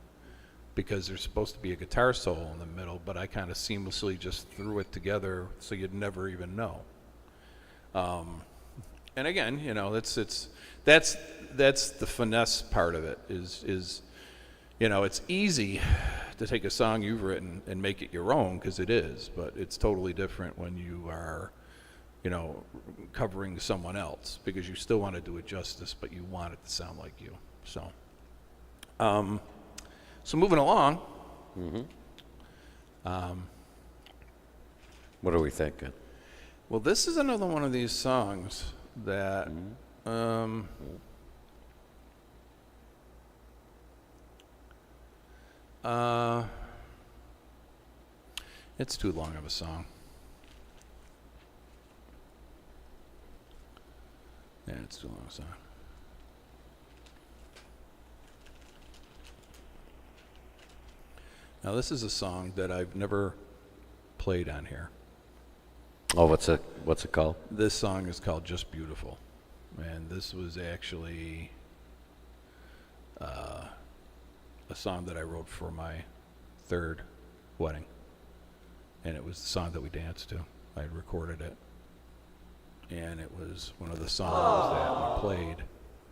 because there's supposed to be a guitar solo in the middle, but I kind of seamlessly just threw it together so you'd never even know. And again, you know, that's the finesse part of it is, you know, it's easy to take a song you've written and make it your own, because it is, but it's totally different when you are, you know, covering someone else, because you still want to do it justice, but you want it to sound like you. So, so moving along. What are we thinking? Well, this is another one of these songs that it's too long of a song. Yeah, it's too long of a song. Now, this is a song that I've never played on here. Oh, what's it called? This song is called Just Beautiful. And this was actually a song that I wrote for my third wedding. And it was the song that we danced to. I had recorded it. And it was one of the songs that we played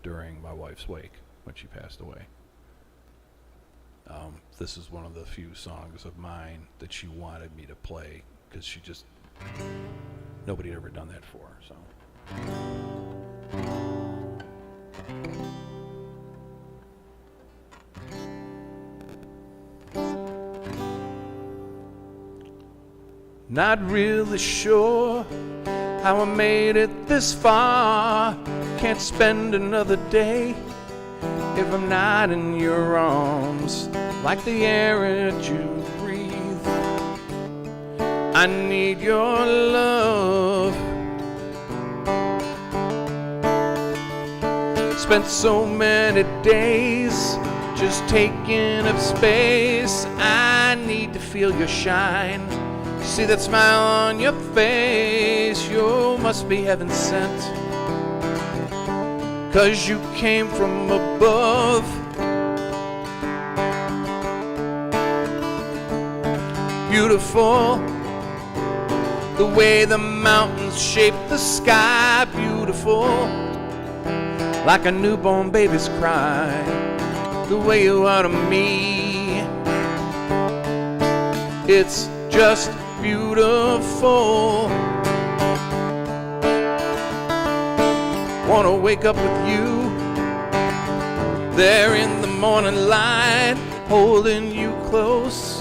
during my wife's wake when she passed away. This is one of the few songs of mine that she wanted me to play, because she just, nobody had ever done that for her, so. Not really sure how I made it this far. Can't spend another day if I'm not in your arms, like the air that you breathe. I need your love. Spent so many days just taking up space. I need to feel your shine, see that smile on your face. You must be heaven sent, 'cause you came from above. Beautiful, the way the mountains shape the sky. Beautiful, like a newborn baby's cry. The way you are to me, it's just beautiful. Wanna wake up with you there in the morning light, holding you close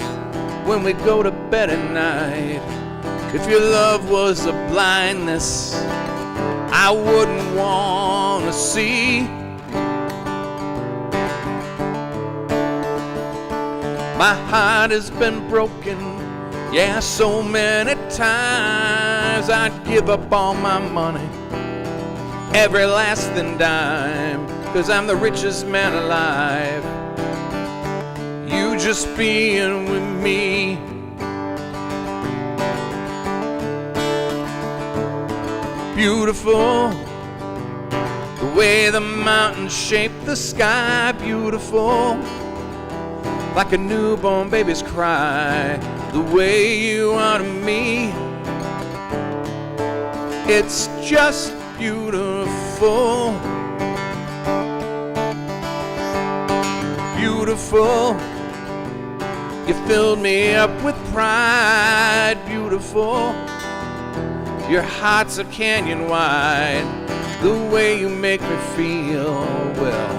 when we go to bed at night. If your love was a blindness, I wouldn't wanna see. My heart has been broken, yeah, so many times. I'd give up all my money, every lasting dime, 'cause I'm the richest man alive. You just being with me. Beautiful, the way the mountains shape the sky. Beautiful, like a newborn baby's cry. The way you are to me, it's just beautiful. Beautiful, you filled me up with pride. Beautiful, your heart's a canyon wide. The way you make me feel, well,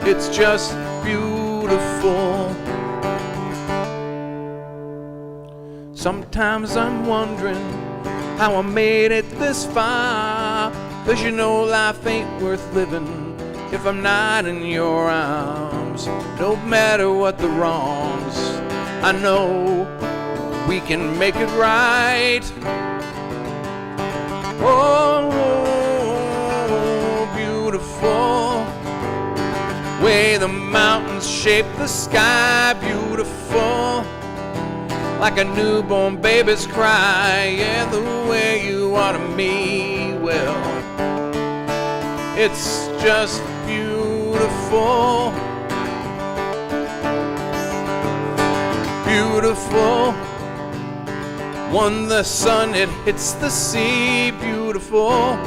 it's just beautiful. Sometimes I'm wondering how I made it this far, 'cause you know life ain't worth living if I'm not in your arms. No matter what the wrongs, I know we can make it right. Oh, beautiful, way the mountains shape the sky. Beautiful, like a newborn baby's cry. Yeah, the way you are to me, well, it's just beautiful. Beautiful, when the sun it hits the sea. Beautiful,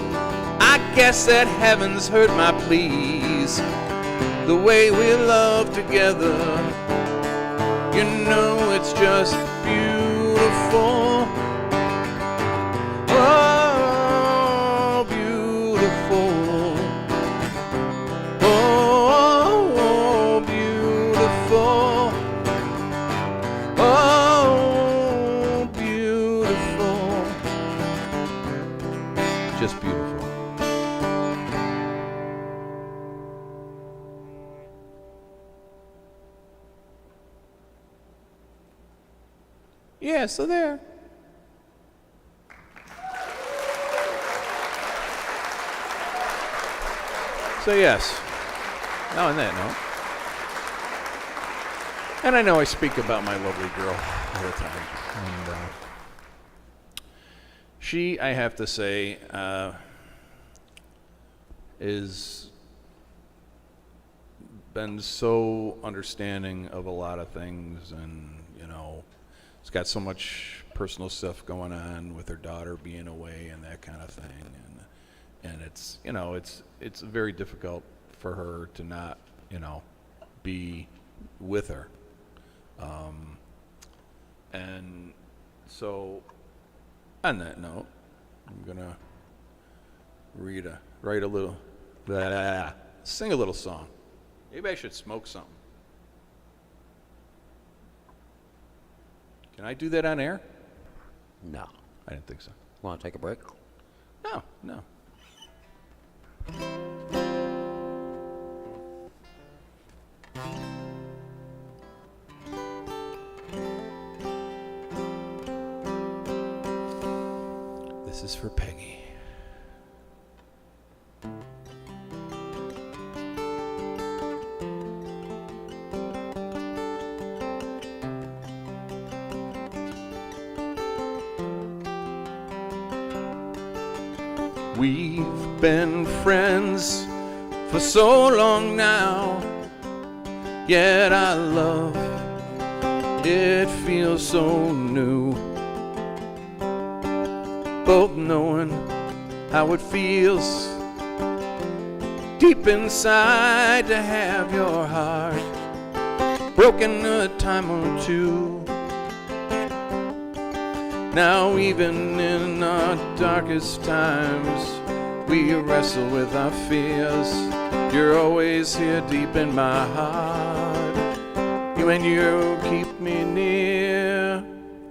I guess that heaven's heard my pleas. The way we love together, you know it's just beautiful. Oh, beautiful. Oh, beautiful. Oh, beautiful. Just beautiful. Yeah, so there. So yes, now on that note, and I know I speak about my lovely girl all the time, and she, I have to say, is been so understanding of a lot of things, and you know, it's got so much personal stuff going on with her daughter being away and that kind of thing, and it's, you know, it's very difficult for her to not, you know, be with her, and so on that note, I'm gonna sing a little song. Maybe I should smoke something. Can I do that on air? No. I didn't think so. Want to take a break? No. This is for Peggy. We've been friends for so long now, yet our love, it feels so new. Both knowing how it feels deep inside to have your heart broken a time or two. Now even in our darkest times, we wrestle with our fears. You're always here deep in my heart, and you keep me near.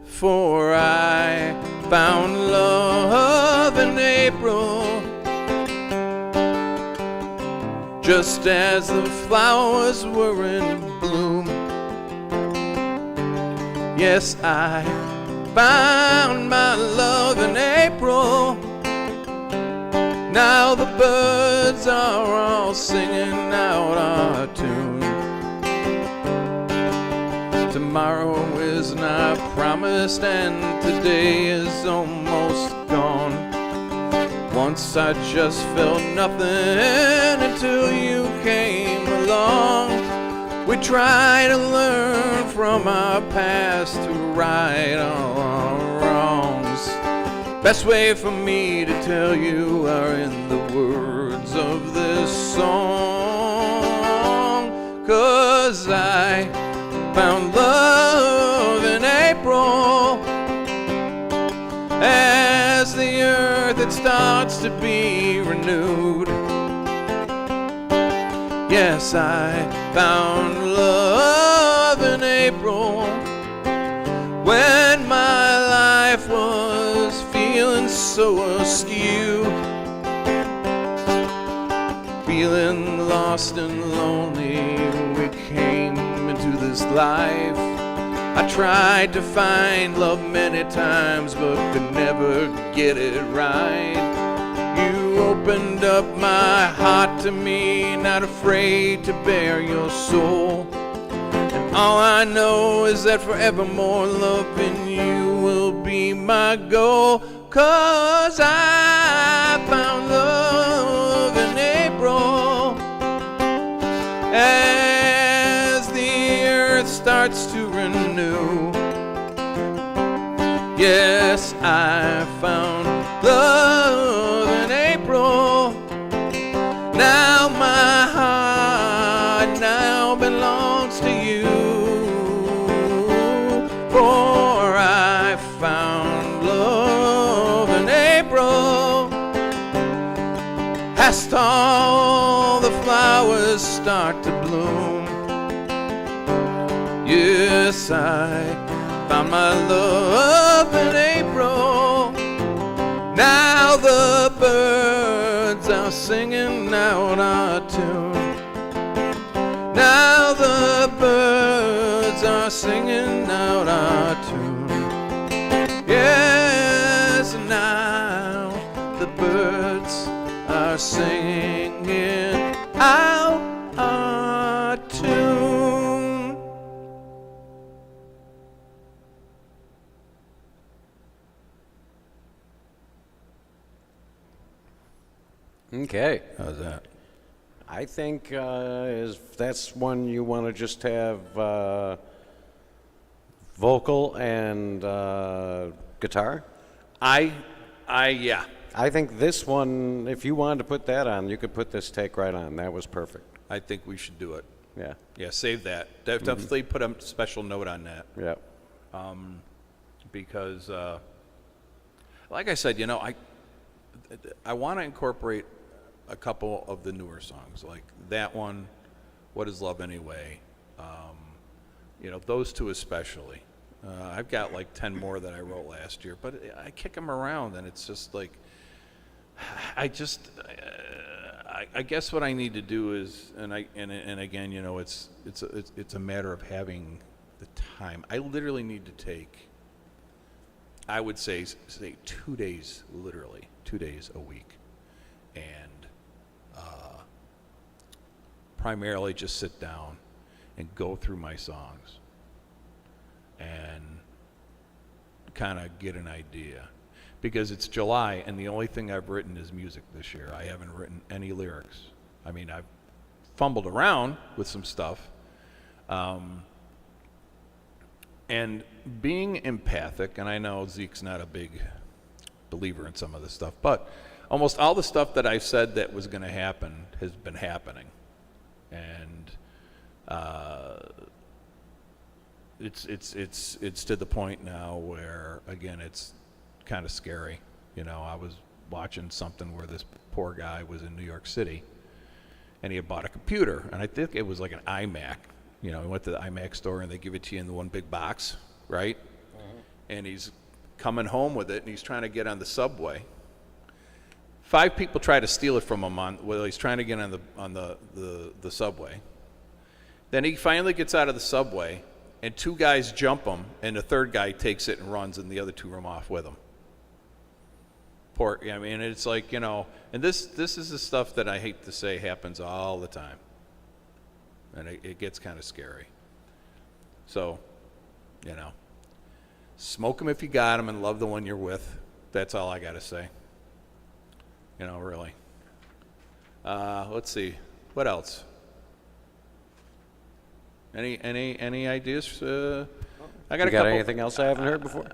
For I found love in April, just as the flowers were in bloom. Yes, I found my love in April. Now the birds are all singing out our tune. Tomorrow is not promised and today is almost gone. Once I just felt nothing until you came along. We try to learn from our past to right all our wrongs. Best way for me to tell you are in the words of this song. 'Cause I found love in April, as the earth it starts to be renewed. Yes, I found love in April, when my life was feeling so askew, feeling lost and lonely. We came into this life. I tried to find love many times, but could never get it right. You opened up my heart to me, not afraid to bare your soul. And all I know is that forevermore loving you will be my goal. 'Cause I found love in April, as the earth starts to renew. Yes, I found love in April. Now my heart now belongs to you. For I found love in April, past all the flowers start to bloom. Yes, I found my love in April. Now the birds are singing out our tune. Now the birds are singing out our tune. Yes, now the birds are singing out our tune. Okay. How's that? I think that's one you want to just have vocal and guitar. Yeah. I think this one, if you wanted to put that on, you could put this take right on. That was perfect. I think we should do it. Yeah. Yeah, save that. Definitely put a special note on that. Yeah. Because, like I said, I want to incorporate a couple of the newer songs, like that one, What Is Love Anyway? Those two especially. I've got like 10 more that I wrote last year, but I kick them around, and it's just like, I guess what I need to do is, and again, it's a matter of having the time. I literally need to take, I would say 2 days, literally 2 days a week, and primarily just sit down and go through my songs and kind of get an idea. Because it's July, and the only thing I've written is music this year. I haven't written any lyrics. I mean, I've fumbled around with some stuff. And being empathic, and I know Zeke's not a big believer in some of this stuff, but almost all the stuff that I said that was going to happen has been happening. And it's to the point now where, again, it's kind of scary. I was watching something where this poor guy was in New York City, and he had bought a computer, and I think it was like an iMac. He went to the iMac store, and they give it to you in the one big box, right? And he's coming home with it, and he's trying to get on the subway. 5 people try to steal it from him while he's trying to get on the subway. Then he finally gets out of the subway, and 2 guys jump him, and the third guy takes it and runs, and the other 2 run off with him. I mean, it's like, and this is the stuff that I hate to say happens all the time. And it gets kind of scary. So, smoke them if you got them and love the one you're with. That's all I got to say. Really. Let's see. What else? Any ideas? I got a couple. Anything else I haven't heard before?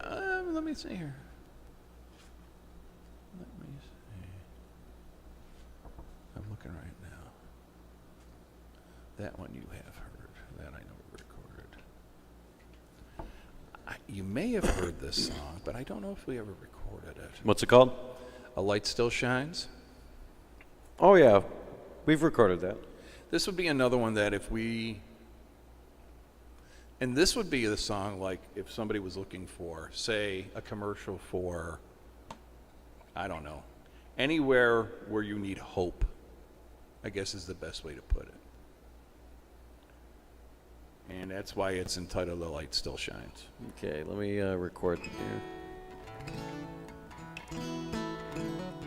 Let me see here. I'm looking right now. That one you have heard. That I know recorded. You may have heard this song, but I don't know if we ever recorded it. What's it called? A Light Still Shines. Oh, yeah. We've recorded that. This would be another one that and this would be the song, like, if somebody was looking for, say, a commercial for, I don't know, anywhere where you need hope, I guess is the best way to put it. And that's why it's entitled The Light Still Shines. Okay, let me record it here.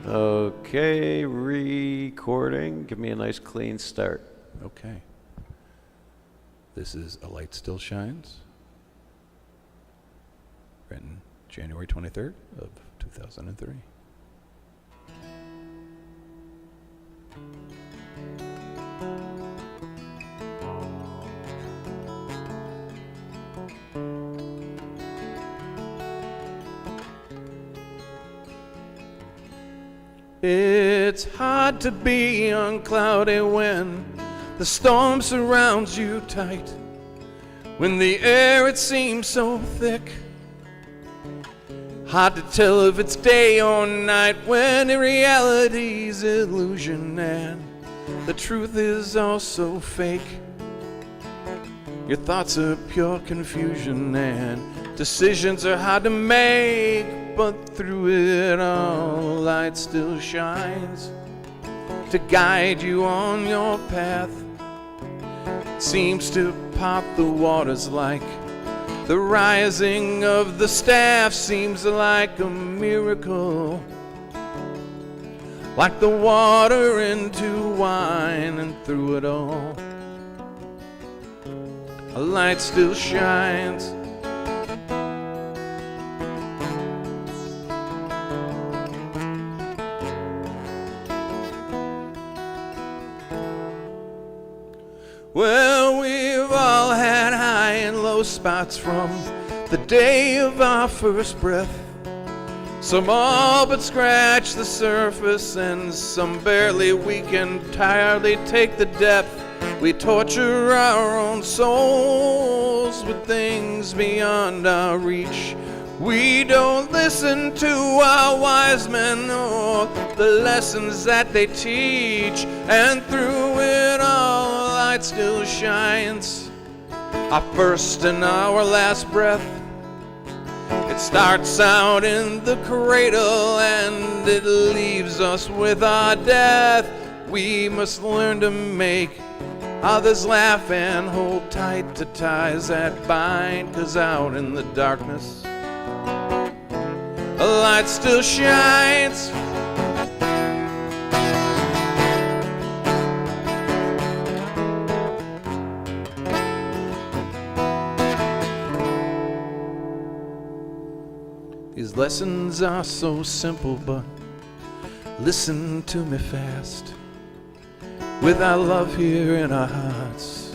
Okay, recording. Give me a nice clean start. Okay. This is A Light Still Shines, written January 23rd of 2003. It's hard to be uncloudy when the storm surrounds you tight, when the air it seems so thick. Hard to tell if it's day or night, when in reality's illusion and the truth is also fake. Your thoughts are pure confusion and decisions are hard to make, but through it all, light still shines to guide you on your path. Seems to part the waters like the rising of the staff, seems like a miracle, like the water into wine, and through it all, a light still shines. Well, we've all had high and low spots from the day of our first breath. Some all but scratch the surface, and some barely. We can entirely take the depth. We torture our own souls with things beyond our reach. We don't listen to our wise men or the lessons that they teach, and through it all, light still shines. Our first and our last breath, it starts out in the cradle and it leaves us with our death. We must learn to make others laugh and hold tight to ties that bind, 'cause out in the darkness, a light still shines. These lessons are so simple, but listen to me fast. With our love here in our hearts,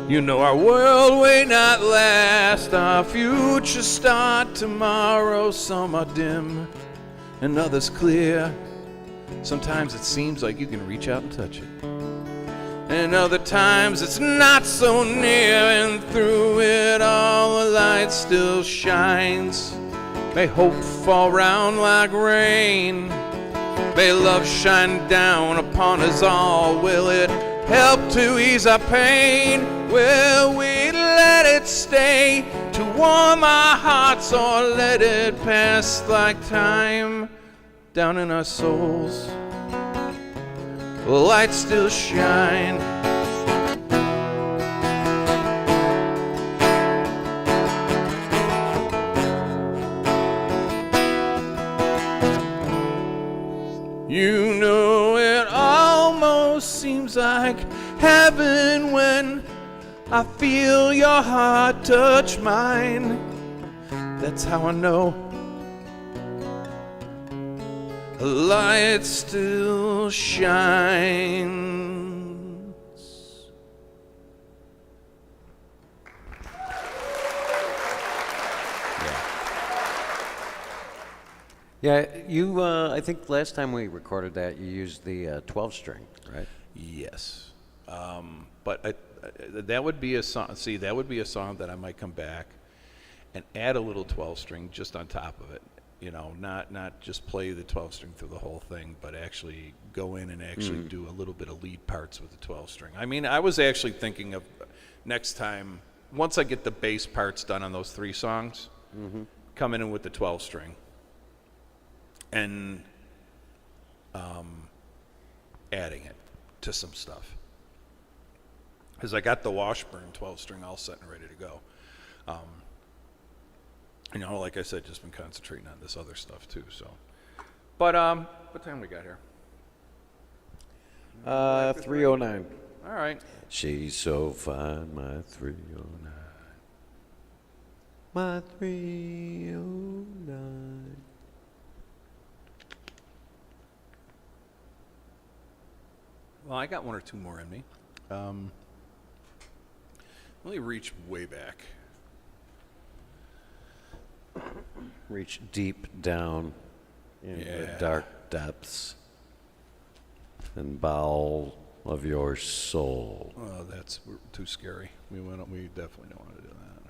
you know our world may not last. Our futures start tomorrow. Some are dim and others clear. Sometimes it seems like you can reach out and touch it, and other times it's not so near. And through it all, the light still shines. May hope fall round like rain. May love shine down upon us all. Will it help to ease our pain? Will we let it stay to warm our hearts, or let it pass like time down in our souls, lights still shine. You know, it almost seems like heaven when I feel your heart touch mine. That's how I know a light still shines. Yeah, you. I think last time we recorded that, you used the 12-string, right? Yes, but that would be a song. See, that would be a song that I might come back and add a little 12-string just on top of it. You know, not just play the 12-string through the whole thing, but actually go in and actually do a little bit of lead parts with the 12-string. I mean, I was actually thinking of next time, once I get the bass parts done on those 3 songs, coming in with the 12-string and adding it to some stuff. Because I got the Washburn 12-string all set and ready to go. You know, like I said, just been concentrating on this other stuff too. So, but what time we got here? 3:09. All right. She's so fine, my 3:09. My 3:09. Well, I got 1 or 2 more in me. Let me reach way back. Reach deep down in the dark depths and bowel of your soul. Oh, that's too scary. We definitely don't want to do that.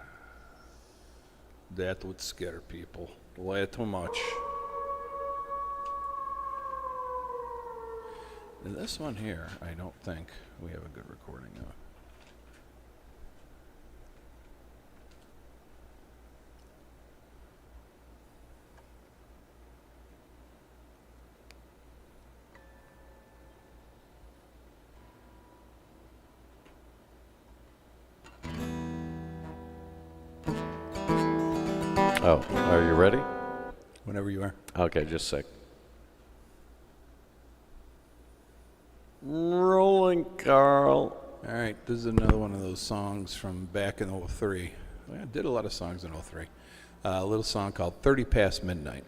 That would scare people way too much. And this one here, I don't think we have a good recording of. Oh, are you ready? Whenever you are. Okay, just a sec. Rolling, Carl. All right, this is another one of those songs from back in '03. I did a lot of songs in '03. A little song called 30 Past Midnight.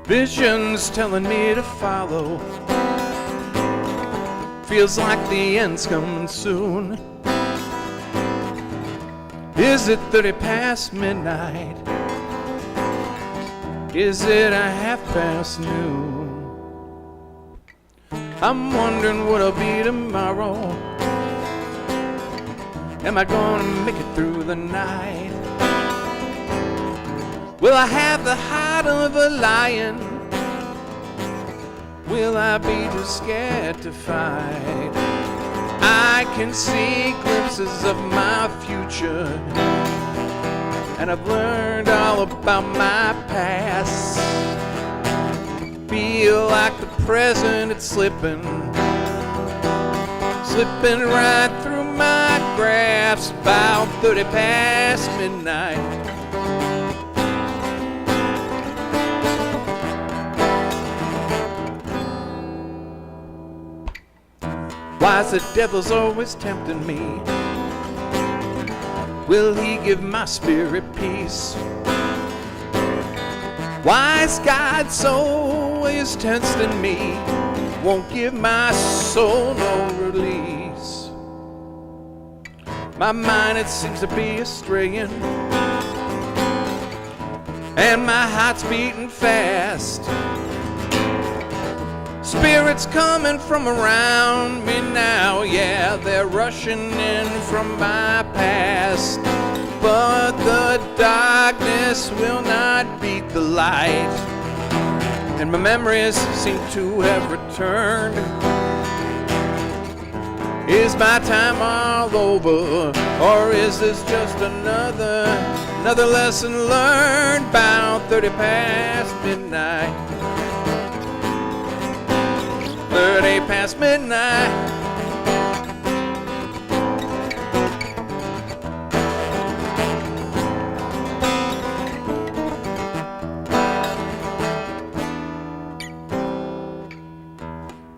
Visions telling me to follow. Feels like the end's coming soon. Is it 30 past midnight? Is it a half past noon? I'm wondering what I'll be tomorrow. Am I gonna make it through the night? Will I have the heart of a lion? Will I be too scared to fight? I can see glimpses of my future, and I've learned all about my past. Feel like the present, it's slipping right through my grasp. About 30 past midnight. Why's the devil's always tempting me? Will he give my spirit peace? Why's God always testing me? Won't give my soul no release. My mind, it seems to be a-straying, and my heart's beating fast. Spirits coming from around me now, yeah, they're rushing in from my past. But the the darkness will not beat the light, and my memories seem to have returned. Is my time all over, or is this just another lesson learned? About 30 past midnight, 30 past midnight.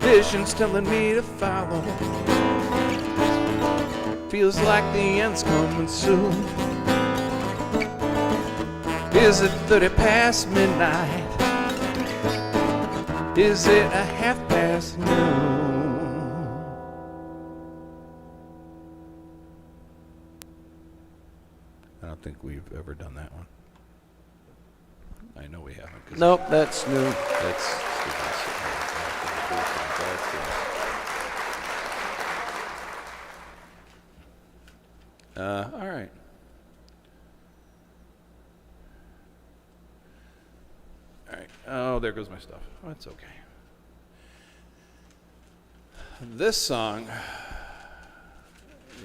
Visions telling me to follow. Feels like the end's coming soon. Is it 30 past midnight? Is it a half past noon? I don't think we've ever done that one. I know we haven't. Nope, that's new. That's all right. All right. Oh, there goes my stuff. Oh, that's okay. This song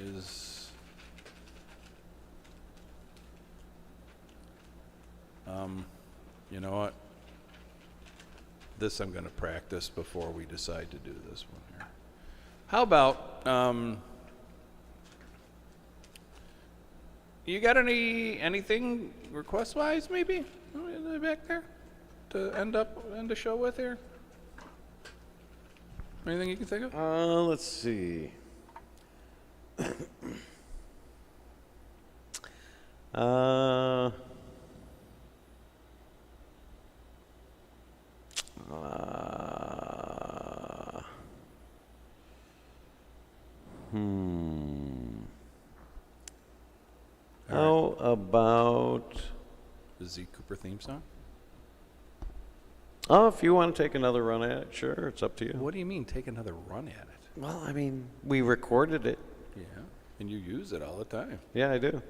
is you know what? This I'm going to practice before we decide to do this one here. How about you got anything request-wise, maybe back there to end the show with here? Anything you can think of? Let's see. How about... The Z Cooper theme song? Oh, if you want to take another run at it, sure, it's up to you. What do you mean, take another run at it? Well, I mean, we recorded it. Yeah, and you use it all the time. Yeah, I do.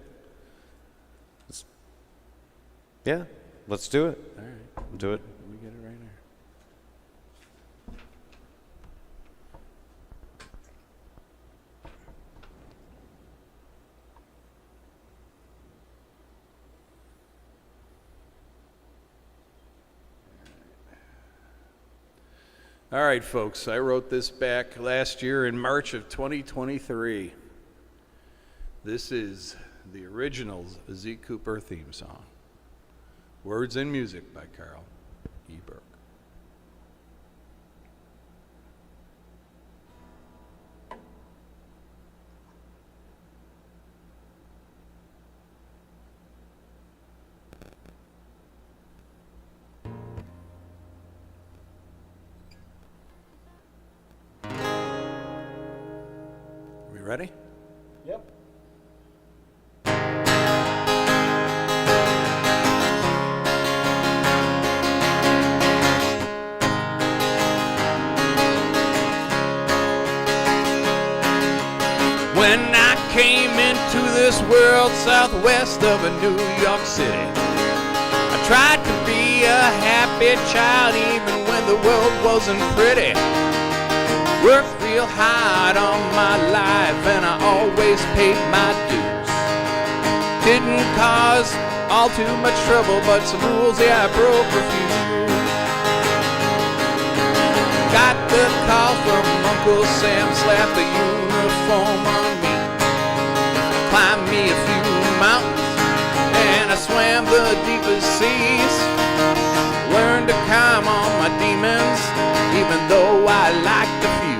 Yeah, let's do it. All right. Do it. Let me get it right here. All right, folks, I wrote this back last year in March of 2023. This is the original Z Cooper theme song. Words and music by Carl E. Burke. Ready? Yep. When I came into this world southwest of a New York City, I tried to be a happy child even when the world wasn't pretty. Worked real hard on my life and I always paid my dues. Didn't cause all too much trouble, but some rules, yeah, I broke a few. Got the call from Uncle Sam, slapped the uniform on me. Climbed me a few mountains and I swam the deepest seas. Learned to calm all my demons, even though I liked a few.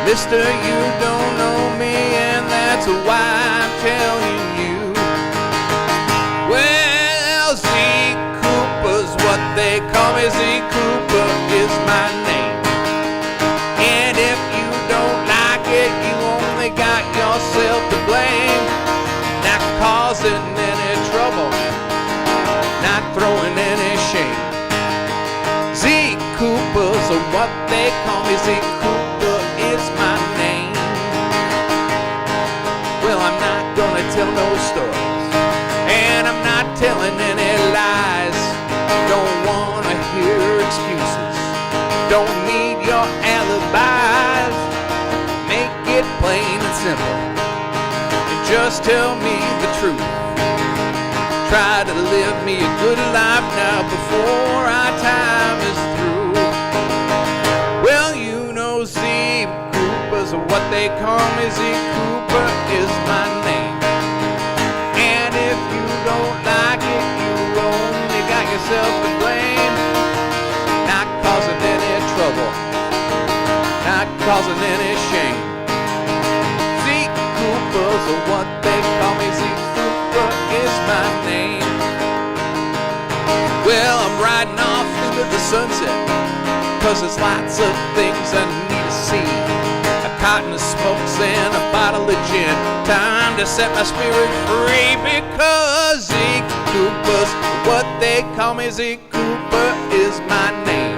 Mister, you don't know me, and that's why I'm telling you. Well, Z Cooper's what they call me. Z Cooper is my name. And if you don't like it, you only got yourself to blame. Not causing any trouble, not throwing any shame. Z Cooper's what they call me. Z Cooper is my name. Well, I'm not gonna tell no stories. don't need your alibis. Make it plain and simple, and just tell me the truth. Try to live me a good life now before our time is through. Well, you know Zeke Cooper's what they call me. Zeke Cooper is my name. And if you don't like it, you only got yourself to blame. Not causing any trouble, not causing any shame. Zeke Cooper's what they call me. Zeke Cooper is my name. Well, I'm riding off into the sunset, 'cause there's lots of things I need to see. A carton of smokes and a bottle of gin. Time to set my spirit free, because Zeke Cooper's what they call me. Zeke Cooper is my name.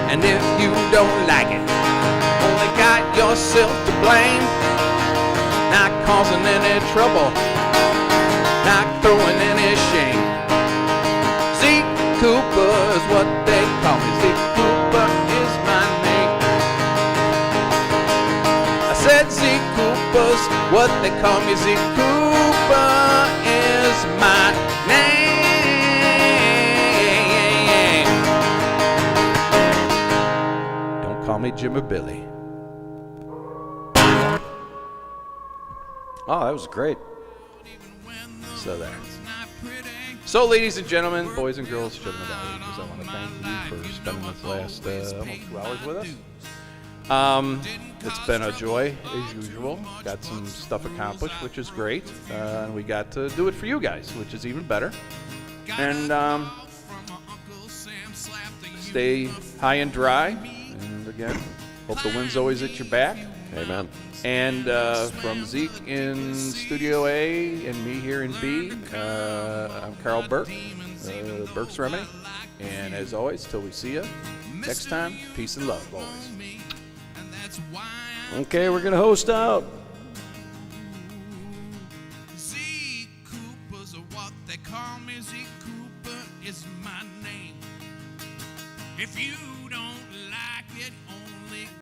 And if you don't like it, only got yourself to blame. Not causing any trouble, not throwing any shame. Zeke Cooper is what they call me. Zeke Cooper is my name. I said Zeke Cooper's what they call me. Zeke Cooper is my name. Don't call me Jim or Billy. Oh, that was great. So there. So, ladies and gentlemen, boys and girls, children of all ages, I want to thank you for spending this last almost 2 hours with us. It's been a joy, as usual. Got some stuff accomplished, which is great. And we got to do it for you guys, which is even better. And stay high and dry. And again, hope the wind's always at your back. Amen. And from Zeke in Studio A and me here in B, I'm Carl Burke, Burke's Remedy. And as always, till we see you next time, peace and love always. Okay, we're going to host out. Zeke Cooper's what they call me. Zeke Cooper is my name. If you